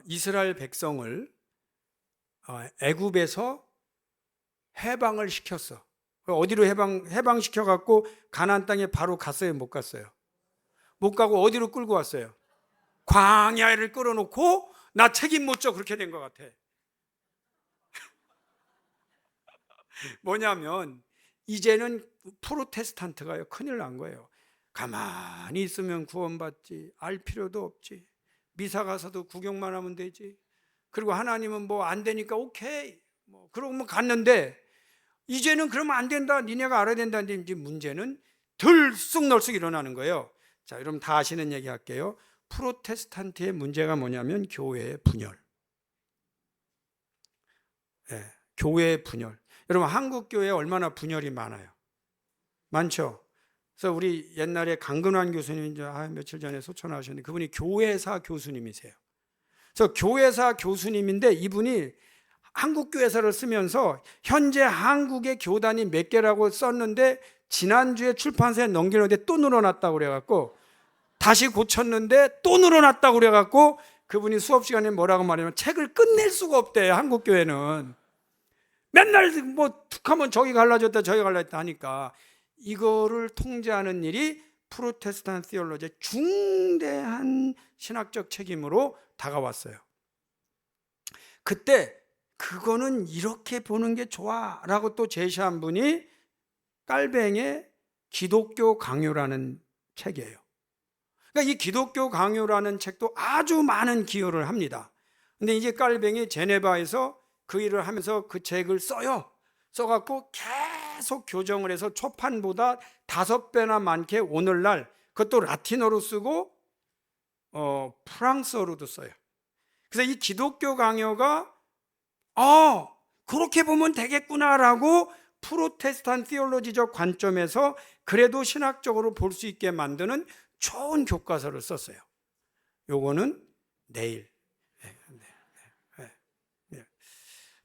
이스라엘 백성을 애굽에서 해방을 시켰어. 어디로 해방시켜 갖고 가나안 땅에 바로 갔어요? 못 갔어요? 못 가고 어디로 끌고 왔어요? 광야를 끌어놓고 나 책임 못 져, 그렇게 된 것 같아. 뭐냐면 이제는 프로테스탄트가요, 큰일 난 거예요. 가만히 있으면 구원받지, 알 필요도 없지, 미사 가서도 구경만 하면 되지, 그리고 하나님은 뭐 안 되니까 오케이, 뭐 그러면 갔는데 이제는 그러면 안 된다, 니네가 알아야 된다는데 이제 문제는 들쑥날쑥 일어나는 거예요. 자, 여러분 다 아시는 얘기 할게요. 프로테스탄트의 문제가 뭐냐면 교회의 분열. 네, 교회의 분열. 여러분 한국 교회에 얼마나 분열이 많아요? 많죠. 그래서 우리 옛날에 강근환 교수님 이제 며칠 전에 소천하셨는데 그분이 교회사 교수님이세요. 그래서 교회사 교수님인데 이분이 한국 교회사를 쓰면서 현재 한국의 교단이 몇 개라고 썼는데 지난주에 출판사에 넘기는데 또 늘어났다고 그래갖고 다시 고쳤는데 또 늘어났다고 그래갖고 그분이 수업 시간에 뭐라고 말하냐면 책을 끝낼 수가 없대요. 한국 교회는 맨날 뭐 툭하면 저기 갈라졌다 저기 갈라졌다 하니까 이거를 통제하는 일이 프로테스탄트 시올로지의 중대한 신학적 책임으로 다가왔어요. 그때 그거는 이렇게 보는 게 좋아 라고 또 제시한 분이 깔뱅의 기독교 강요라는 책이에요. 그러니까 이 기독교 강요라는 책도 아주 많은 기여를 합니다. 근데 이제 깔뱅이 제네바에서 그 일을 하면서 그 책을 써요. 써갖고 계속 교정을 해서 초판보다 5배나 많게 오늘날 그것도 라틴어로 쓰고 프랑스어로도 써요. 그래서 이 기독교 강요가 그렇게 보면 되겠구나라고 프로테스탄트 시올로지적 관점에서 그래도 신학적으로 볼 수 있게 만드는 좋은 교과서를 썼어요. 요거는 내일.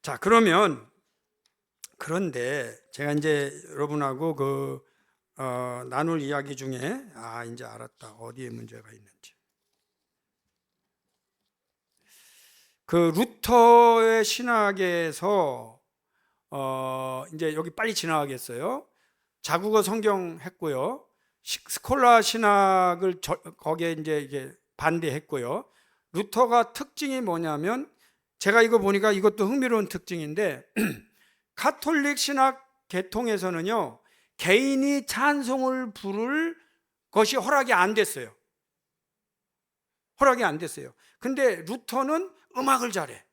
자, 그런데 제가 이제 여러분하고 나눌 이야기 중에 이제 알았다. 어디에 문제가 있는지. 그 루터의 신학에서 이제 여기 빨리 지나가겠어요. 자국어 성경 했고요. 스콜라 신학을 거기에 이제 이게 반대했고요. 루터가 특징이 뭐냐면 제가 이거 보니까 이것도 흥미로운 특징인데 가톨릭 신학 계통에서는요 개인이 찬송을 부를 것이 허락이 안 됐어요. 허락이 안 됐어요. 근데 루터는 음악을 잘해.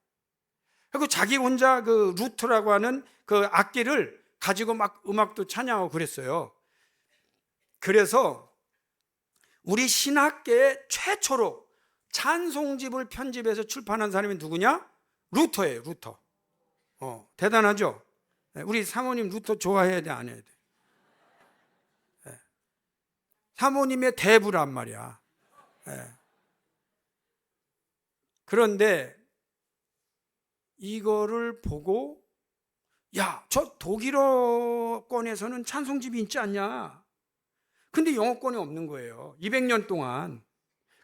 그리고 자기 혼자 그 루트라고 하는 그 악기를 가지고 막 음악도 찬양하고 그랬어요. 그래서 우리 신학계에 최초로 찬송집을 편집해서 출판한 사람이 누구냐? 루터예요. 루터. 대단하죠? 우리 사모님 루터 좋아해야 돼, 안 해야 돼? 사모님의 대부란 말이야. 그런데 이거를 보고 저 독일어권에서는 찬송집이 있지 않냐? 근데 영어권이 없는 거예요. 200년 동안.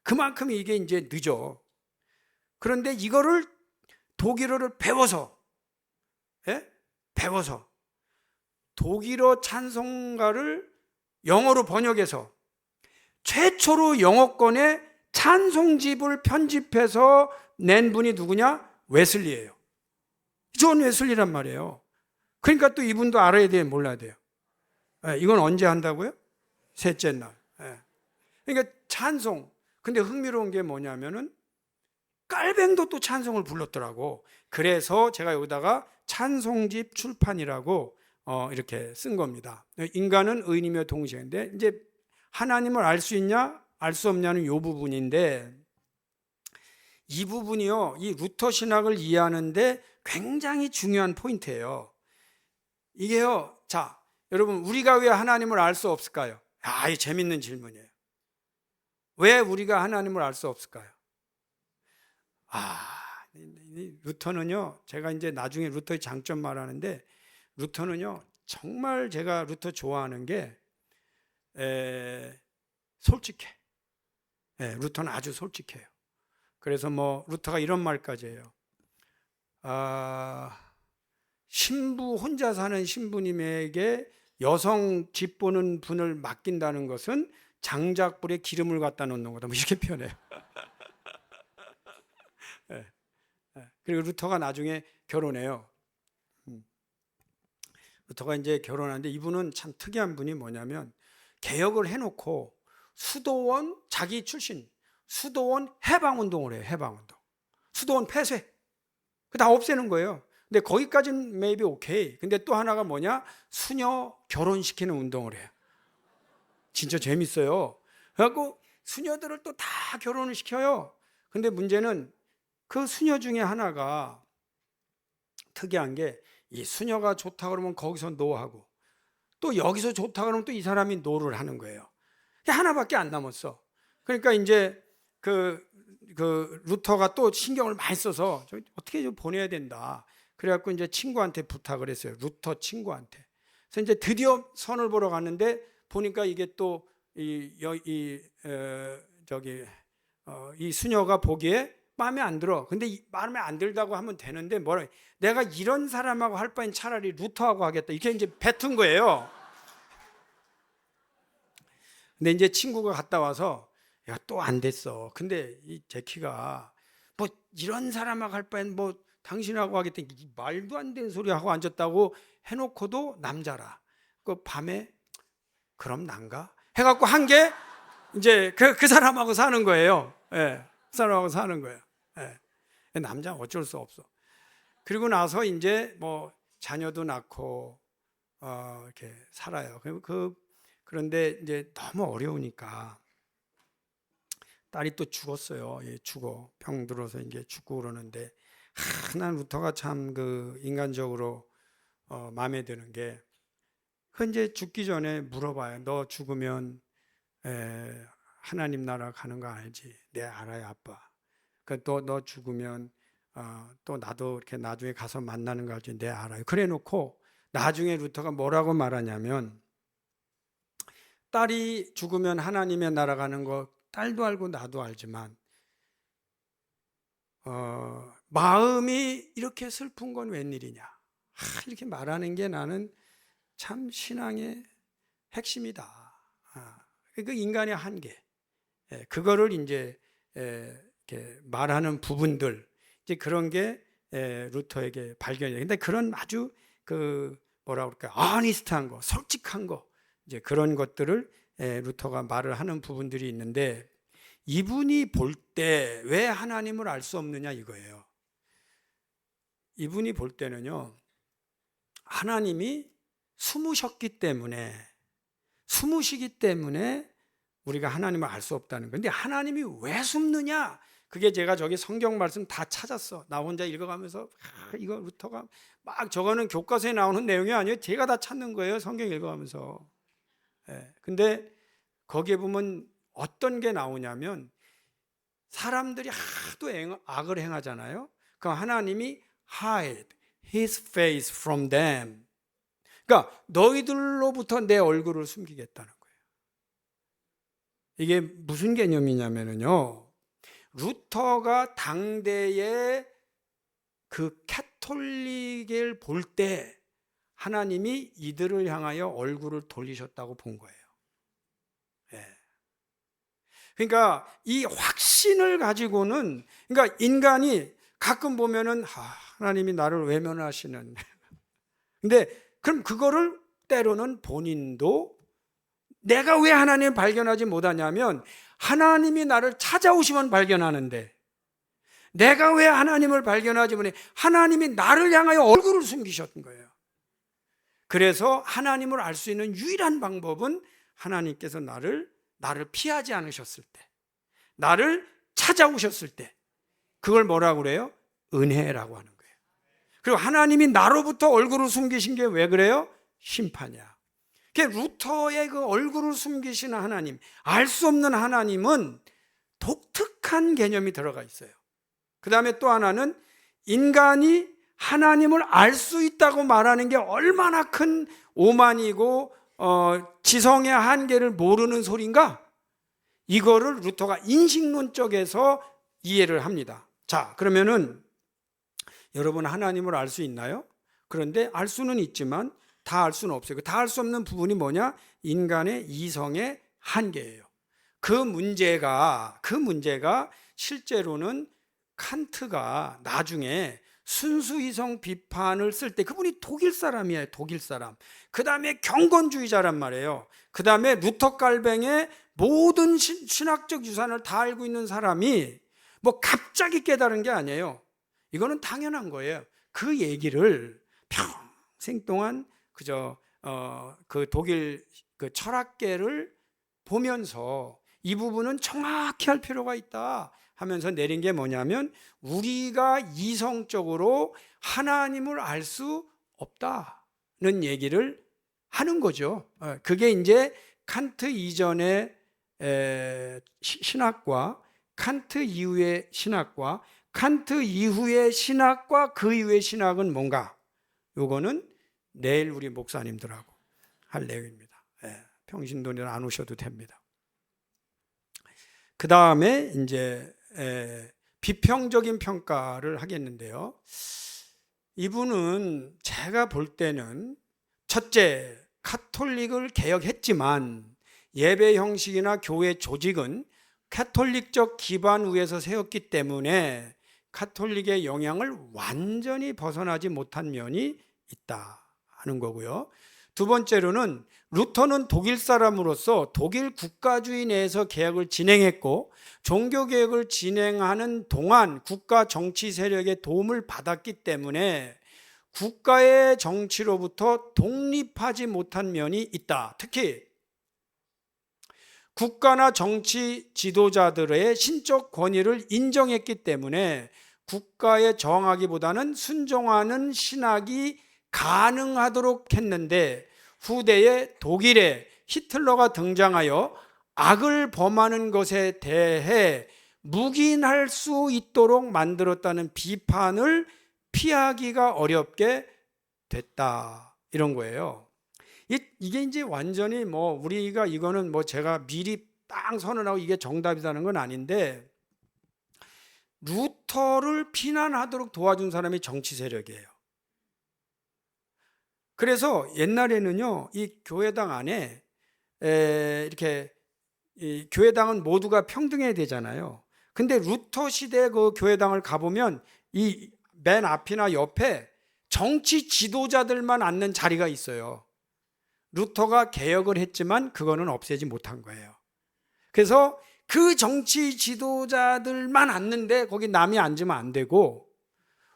그만큼 이게 이제 늦어. 그런데 이거를 독일어를 배워서 독일어 찬송가를 영어로 번역해서 최초로 영어권에 찬송집을 편집해서 낸 분이 누구냐? 웨슬리예요. 존 웨슬리란 말이에요. 그러니까 또 이분도 알아야 돼요, 몰라야 돼요? 이건 언제 한다고요? 셋째 날. 그러니까 찬송. 근데 흥미로운 게 뭐냐면은 깔뱅도 또 찬송을 불렀더라고. 그래서 제가 여기다가 찬송집 출판이라고 이렇게 쓴 겁니다. 인간은 의인이며 동시인데 이제 하나님을 알 수 있냐, 알 수 없냐는 이 부분인데 이 부분이요, 이 루터 신학을 이해하는데 굉장히 중요한 포인트예요. 이게요, 자, 여러분 우리가 왜 하나님을 알 수 없을까요? 이 재밌는 질문이에요. 왜 우리가 하나님을 알 수 없을까요? 루터는요, 제가 이제 나중에 루터의 장점 말하는데 루터는요, 정말 제가 루터 좋아하는 게 솔직해. 루터는 아주 솔직해요. 그래서 뭐 루터가 이런 말까지 해요. 신부 혼자 사는 신부님에게 여성 집 보는 분을 맡긴다는 것은 장작불에 기름을 갖다 놓는 거다. 뭐 이렇게 표현해요. 예, 예. 그리고 루터가 나중에 결혼해요. 루터가 이제 결혼하는데 이분은 참 특이한 분이 뭐냐면 개혁을 해놓고 수도원 자기 출신 수도원 해방운동을 해요. 해방운동. 수도원 폐쇄. 다 없애는 거예요. 근데 거기까지는 maybe 오케이. 근데 또 하나가 뭐냐? 수녀 결혼시키는 운동을 해요. 진짜 재밌어요. 그래갖고 수녀들을 또 다 결혼을 시켜요. 근데 문제는 그 수녀 중에 하나가 특이한 게 이 수녀가 좋다 그러면 거기서 노하고 또 여기서 좋다 그러면 또 이 사람이 노를 하는 거예요. 하나밖에 안 남았어. 그러니까 이제 그 루터가 또 신경을 많이 써서 어떻게 좀 보내야 된다. 그래갖고 이제 친구한테 부탁을 했어요. 루터 친구한테. 그래서 이제 드디어 선을 보러 갔는데 보니까 이게 또 이 수녀가 보기에 마음에 안 들어. 근데 마음에 안 들다고 하면 되는데 뭐라? 내가 이런 사람하고 할 바엔 차라리 루터하고 하겠다. 이렇게 이제 뱉은 거예요. 근데 이제 친구가 갔다 와서 야, 또 안 됐어. 근데 이 제키가 뭐 이런 사람하고 할 바엔 뭐 당신하고 하겠다. 말도 안 되는 소리 하고 앉았다고 해놓고도 남자라. 그 밤에 그럼 난가? 해갖고 한 게 이제 그 사람하고 사는 거예요. 예, 그 사람하고 사는 거예요. 예. 남자는 어쩔 수 없어. 그리고 나서 이제 뭐 자녀도 낳고 이렇게 살아요. 그런데 이제 너무 어려우니까 딸이 또 죽었어요. 예, 죽어. 병 들어서 이제 죽고 그러는데 난 루터가 참 그 인간적으로 마음에 드는 게 이제 죽기 전에 물어봐요. 너 죽으면 하나님 나라 가는 거 알지? 네, 알아요, 아빠. 또 너 죽으면 또 나도 이렇게 나중에 가서 만나는 거 알지? 네, 알아요. 그래 놓고 나중에 루터가 뭐라고 말하냐면 딸이 죽으면 하나님의 나라 가는 거 딸도 알고 나도 알지만 마음이 이렇게 슬픈 건 웬일이냐? 이렇게 말하는 게 나는 참 신앙의 핵심이다. 그 인간의 한계, 그거를 이제 이렇게 말하는 부분들, 이제 그런 게 루터에게 발견이에요. 근데 그런 아주 뭐라 그럴까, 아니스트한 거, 솔직한 거, 이제 그런 것들을 루터가 말을 하는 부분들이 있는데 이분이 볼 때 왜 하나님을 알 수 없느냐 이거예요. 이분이 볼 때는요, 하나님이 숨으시기 때문에 우리가 하나님을 알 수 없다는 건데 하나님이 왜 숨느냐? 그게 제가 저기 성경 말씀 다 찾았어. 나 혼자 읽어가면서 이거 루터가 막 저거는 교과서에 나오는 내용이 아니에요. 제가 다 찾는 거예요. 성경 읽어가면서. 근데 거기에 보면 어떤 게 나오냐면 사람들이 하도 악을 행하잖아요. 그럼 하나님이 hide his face from them. 그러니까 너희들로부터 내 얼굴을 숨기겠다는 거예요. 이게 무슨 개념이냐면요, 루터가 당대의 그 캐톨릭을 볼 때 하나님이 이들을 향하여 얼굴을 돌리셨다고 본 거예요. 그러니까 이 확신을 가지고는, 그러니까 인간이 가끔 보면은 하나님이 나를 외면하시는 근데 그럼 그거를 때로는 본인도 내가 왜 하나님을 발견하지 못하냐면 하나님이 나를 찾아오시면 발견하는데 내가 왜 하나님을 발견하지 못해? 하나님이 나를 향하여 얼굴을 숨기셨던 거예요. 그래서 하나님을 알 수 있는 유일한 방법은 하나님께서 나를 피하지 않으셨을 때, 나를 찾아오셨을 때, 그걸 뭐라고 그래요? 은혜라고 하는 거예요. 그리고 하나님이 나로부터 얼굴을 숨기신 게 왜 그래요? 심판이야. 루터의 그 얼굴을 숨기시는 하나님, 알 수 없는 하나님은 독특한 개념이 들어가 있어요. 그 다음에 또 하나는 인간이 하나님을 알 수 있다고 말하는 게 얼마나 큰 오만이고 지성의 한계를 모르는 소린가? 이거를 루터가 인식론 쪽에서 이해를 합니다. 자, 그러면은 여러분 하나님을 알 수 있나요? 그런데 알 수는 있지만 다 알 수는 없어요. 다 알 수 없는 부분이 뭐냐? 인간의 이성의 한계예요. 그 문제가 실제로는 칸트가 나중에 순수이성 비판을 쓸 때, 그분이 독일 사람이에요. 독일 사람. 그 다음에 경건주의자란 말이에요. 그 다음에 루터 깔뱅의 모든 신학적 유산을 다 알고 있는 사람이 뭐 갑자기 깨달은 게 아니에요. 이거는 당연한 거예요. 그 얘기를 평생 동안 그 독일 그 철학계를 보면서 이 부분은 정확히 할 필요가 있다 하면서 내린 게 뭐냐면, 우리가 이성적으로 하나님을 알 수 없다는 얘기를 하는 거죠. 그게 이제 칸트 이전의 신학과 칸트 이후의 신학과 칸트 이후의 신학과 그 이후의 신학은 뭔가, 요거는 내일 우리 목사님들하고 할 내용입니다. 평신도는 안 오셔도 됩니다. 그 다음에 이제 비평적인 평가를 하겠는데요. 이분은 제가 볼 때는 첫째, 카톨릭을 개혁했지만 예배 형식이나 교회 조직은 카톨릭적 기반 위에서 세웠기 때문에 카톨릭의 영향을 완전히 벗어나지 못한 면이 있다 하는 거고요. 두 번째로는 루터는 독일 사람으로서 독일 국가주의 내에서 개혁을 진행했고, 종교개혁을 진행하는 동안 국가 정치 세력의 도움을 받았기 때문에 국가의 정치로부터 독립하지 못한 면이 있다. 특히 국가나 정치 지도자들의 신적 권위를 인정했기 때문에 국가에 저항하기보다는 순종하는 신학이 가능하도록 했는데, 후대에 독일에 히틀러가 등장하여 악을 범하는 것에 대해 묵인할 수 있도록 만들었다는 비판을 피하기가 어렵게 됐다, 이런 거예요. 이게 이제 완전히 뭐 우리가 이거는 뭐 제가 미리 딱 선언하고 이게 정답이라는 건 아닌데, 루터를 비난하도록 도와준 사람이 정치 세력이에요. 그래서 옛날에는요, 이 교회당 안에 이렇게 이 교회당은 모두가 평등해야 되잖아요. 근데 루터 시대 그 교회당을 가보면 이 맨 앞이나 옆에 정치 지도자들만 앉는 자리가 있어요. 루터가 개혁을 했지만 그거는 없애지 못한 거예요. 그래서 그 정치 지도자들만 앉는데 거기 남이 앉으면 안 되고,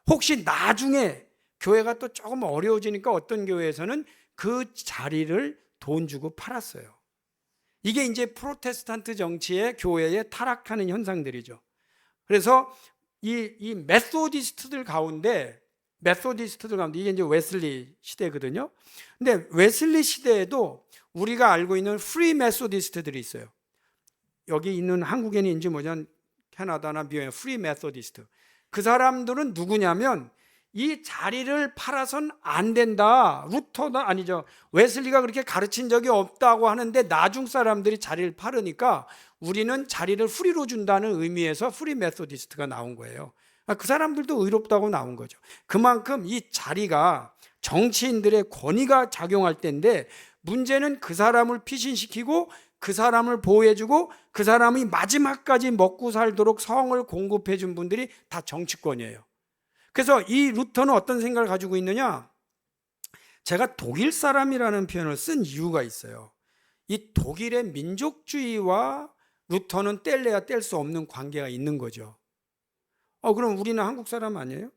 혹시 나중에 교회가 또 조금 어려워지니까 어떤 교회에서는 그 자리를 돈 주고 팔았어요. 이게 이제 프로테스탄트 정치의 교회에 타락하는 현상들이죠. 그래서 이 메소디스트들 가운데 이게 이제 웨슬리 시대거든요. 근데 웨슬리 시대에도 우리가 알고 있는 프리 메소디스트들이 있어요. 여기 있는 한국인인지 뭐냐, 캐나다나 미국의 프리 메소디스트. 그 사람들은 누구냐면, 이 자리를 팔아선 안 된다. 웨슬리가 그렇게 가르친 적이 없다고 하는데 나중 사람들이 자리를 팔으니까 우리는 자리를 프리로 준다는 의미에서 프리 메소디스트가 나온 거예요. 그 사람들도 의롭다고 나온 거죠. 그만큼 이 자리가 정치인들의 권위가 작용할 때인데, 문제는 그 사람을 피신시키고 그 사람을 보호해주고 그 사람이 마지막까지 먹고 살도록 성을 공급해 준 분들이 다 정치권이에요. 그래서 이 루터는 어떤 생각을 가지고 있느냐, 제가 독일 사람이라는 표현을 쓴 이유가 있어요. 이 독일의 민족주의와 루터는 뗄래야 뗄 수 없는 관계가 있는 거죠. 그럼 우리는 한국 사람 아니에요?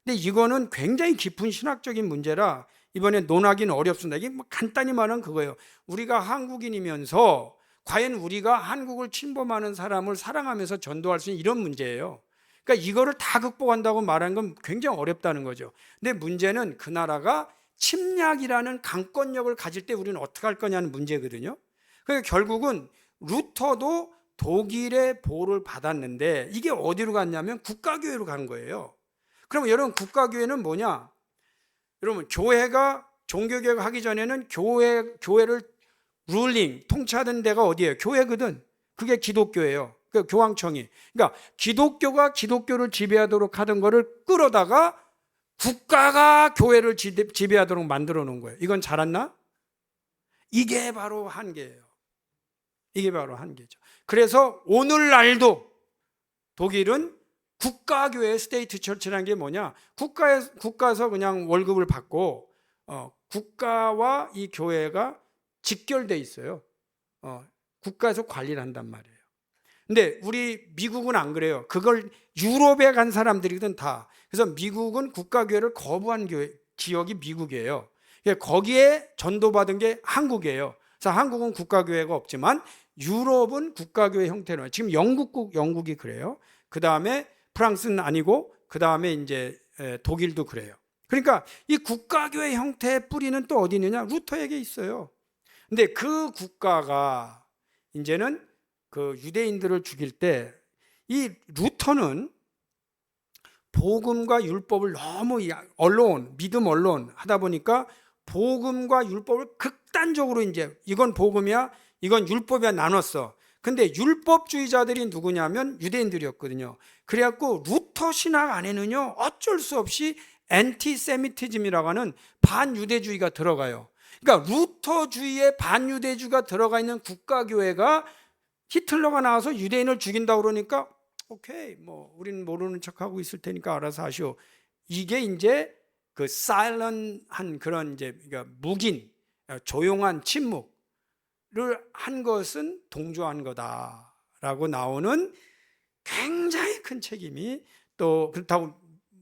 근데 이거는 굉장히 깊은 신학적인 문제라 이번에 논하기는 어렵습니다. 이게 뭐 간단히 말하면 그거예요. 우리가 한국인이면서 과연 우리가 한국을 침범하는 사람을 사랑하면서 전도할 수 있는 이런 문제예요. 그러니까 이거를 다 극복한다고 말하는 건 굉장히 어렵다는 거죠. 근데 문제는 그 나라가 침략이라는 강권력을 가질 때 우리는 어떻게 할 거냐는 문제거든요. 그러니까 결국은 루터도 독일의 보호를 받았는데 이게 어디로 갔냐면 국가교회로 간 거예요. 그럼 여러분, 국가교회는 뭐냐? 여러분, 교회가 종교개혁 하기 전에는 교회를 통치하던 데가 어디예요? 교회거든. 그게 기독교예요. 그 교황청이. 그러니까 기독교가 기독교를 지배하도록 하던 거를 끌어다가 국가가 교회를 지배하도록 만들어 놓은 거예요. 이건 잘았나? 이게 바로 한계예요. 이게 바로 한계죠. 그래서 오늘날도 독일은 국가교회 스테이트 처치라는 게 뭐냐? 국가에서 그냥 월급을 받고 국가와 이 교회가 직결돼 있어요. 국가에서 관리를 한단 말이에요. 근데 우리 미국은 안 그래요. 그걸 유럽에 간 사람들이거든 다. 그래서 미국은 국가교회를 거부한 지역이 미국이에요. 거기에 전도받은 게 한국이에요. 그래서 한국은 국가교회가 없지만 유럽은 국가교회 형태로. 지금 영국이 그래요. 그 다음에 프랑스는 아니고 그 다음에 이제 독일도 그래요. 그러니까 이 국가교회 형태의 뿌리는 또 어디 있느냐? 루터에게 있어요. 근데 그 국가가 이제는 그 유대인들을 죽일 때 이 루터는 복음과 율법을 너무 믿음 언론 하다 보니까 복음과 율법을 극단적으로 이제 이건 복음이야, 이건 율법이야 나눴어. 근데 율법주의자들이 누구냐면 유대인들이었거든요. 그래갖고 루터 신학 안에는요 어쩔 수 없이 엔티세미티즘이라고 하는 반유대주의가 들어가요. 그러니까 루터주의의 반유대주의가 들어가 있는 국가교회가 히틀러가 나와서 유대인을 죽인다고 그러니까 오케이, 뭐 우리는 모르는 척하고 있을 테니까 알아서 하시오. 이게 이제 그 사일런한 그런 이제 그러니까 묵인, 조용한 침묵을 한 것은 동조한 거다라고 나오는 굉장히 큰 책임이 또 그렇다고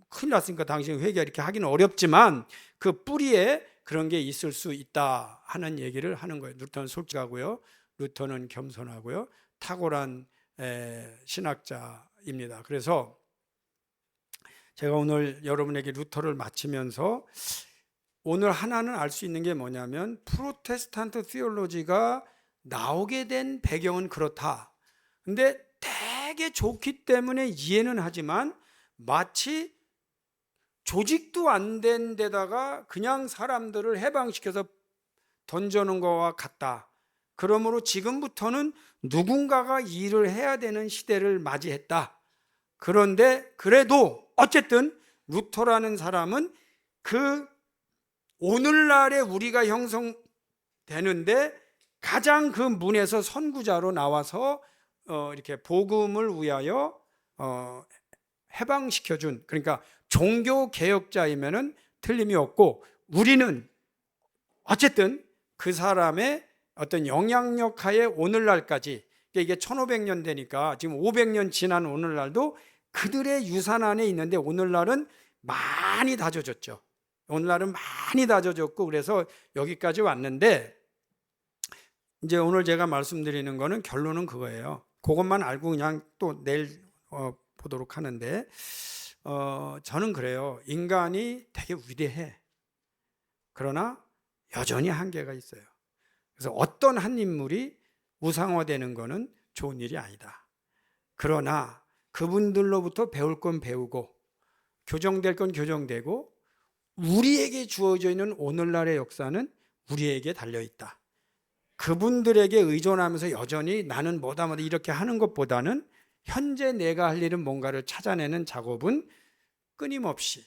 큰일 났으니까 당신 회개 이렇게 하기는 어렵지만 그 뿌리에 그런 게 있을 수 있다 하는 얘기를 하는 거예요. 루터는 솔직하고요. 루터는 겸손하고요. 탁월한 신학자입니다. 그래서 제가 오늘 여러분에게 루터를 마치면서 오늘 하나는 알 수 있는 게 뭐냐면 프로테스탄트 시올로지가 나오게 된 배경은 그렇다. 근데 되게 좋기 때문에 이해는 하지만 마치 조직도 안 된 데다가 그냥 사람들을 해방시켜서 던져놓은 것과 같다. 그러므로 지금부터는 누군가가 일을 해야 되는 시대를 맞이했다. 그런데 그래도 어쨌든 루터라는 사람은 그 오늘날에 우리가 형성되는데 가장 그 문에서 선구자로 나와서 이렇게 복음을 위하여 해방시켜준, 그러니까 종교 개혁자이면은 틀림이 없고 우리는 어쨌든 그 사람의 어떤 영향력 하에 오늘날까지, 이게 1500년 되니까 지금 500년 지난 오늘날도 그들의 유산 안에 있는데 오늘날은 많이 다져졌죠. 오늘날은 많이 다져졌고 그래서 여기까지 왔는데 이제 오늘 제가 말씀드리는 거는 결론은 그거예요. 그것만 알고 그냥 또 내일 보도록 하는데 저는 그래요. 인간이 되게 위대해. 그러나 여전히 한계가 있어요. 그래서 어떤 한 인물이 우상화되는 것은 좋은 일이 아니다. 그러나 그분들로부터 배울 건 배우고 교정될 건 교정되고 우리에게 주어져 있는 오늘날의 역사는 우리에게 달려있다. 그분들에게 의존하면서 여전히 나는 뭐다 이렇게 하는 것보다는 현재 내가 할 일은 뭔가를 찾아내는 작업은 끊임없이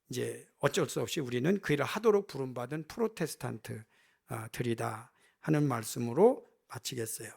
이제 어쩔 수 없이 우리는 그 일을 하도록 부름받은 프로테스탄트들이다 하는 말씀으로 마치겠어요.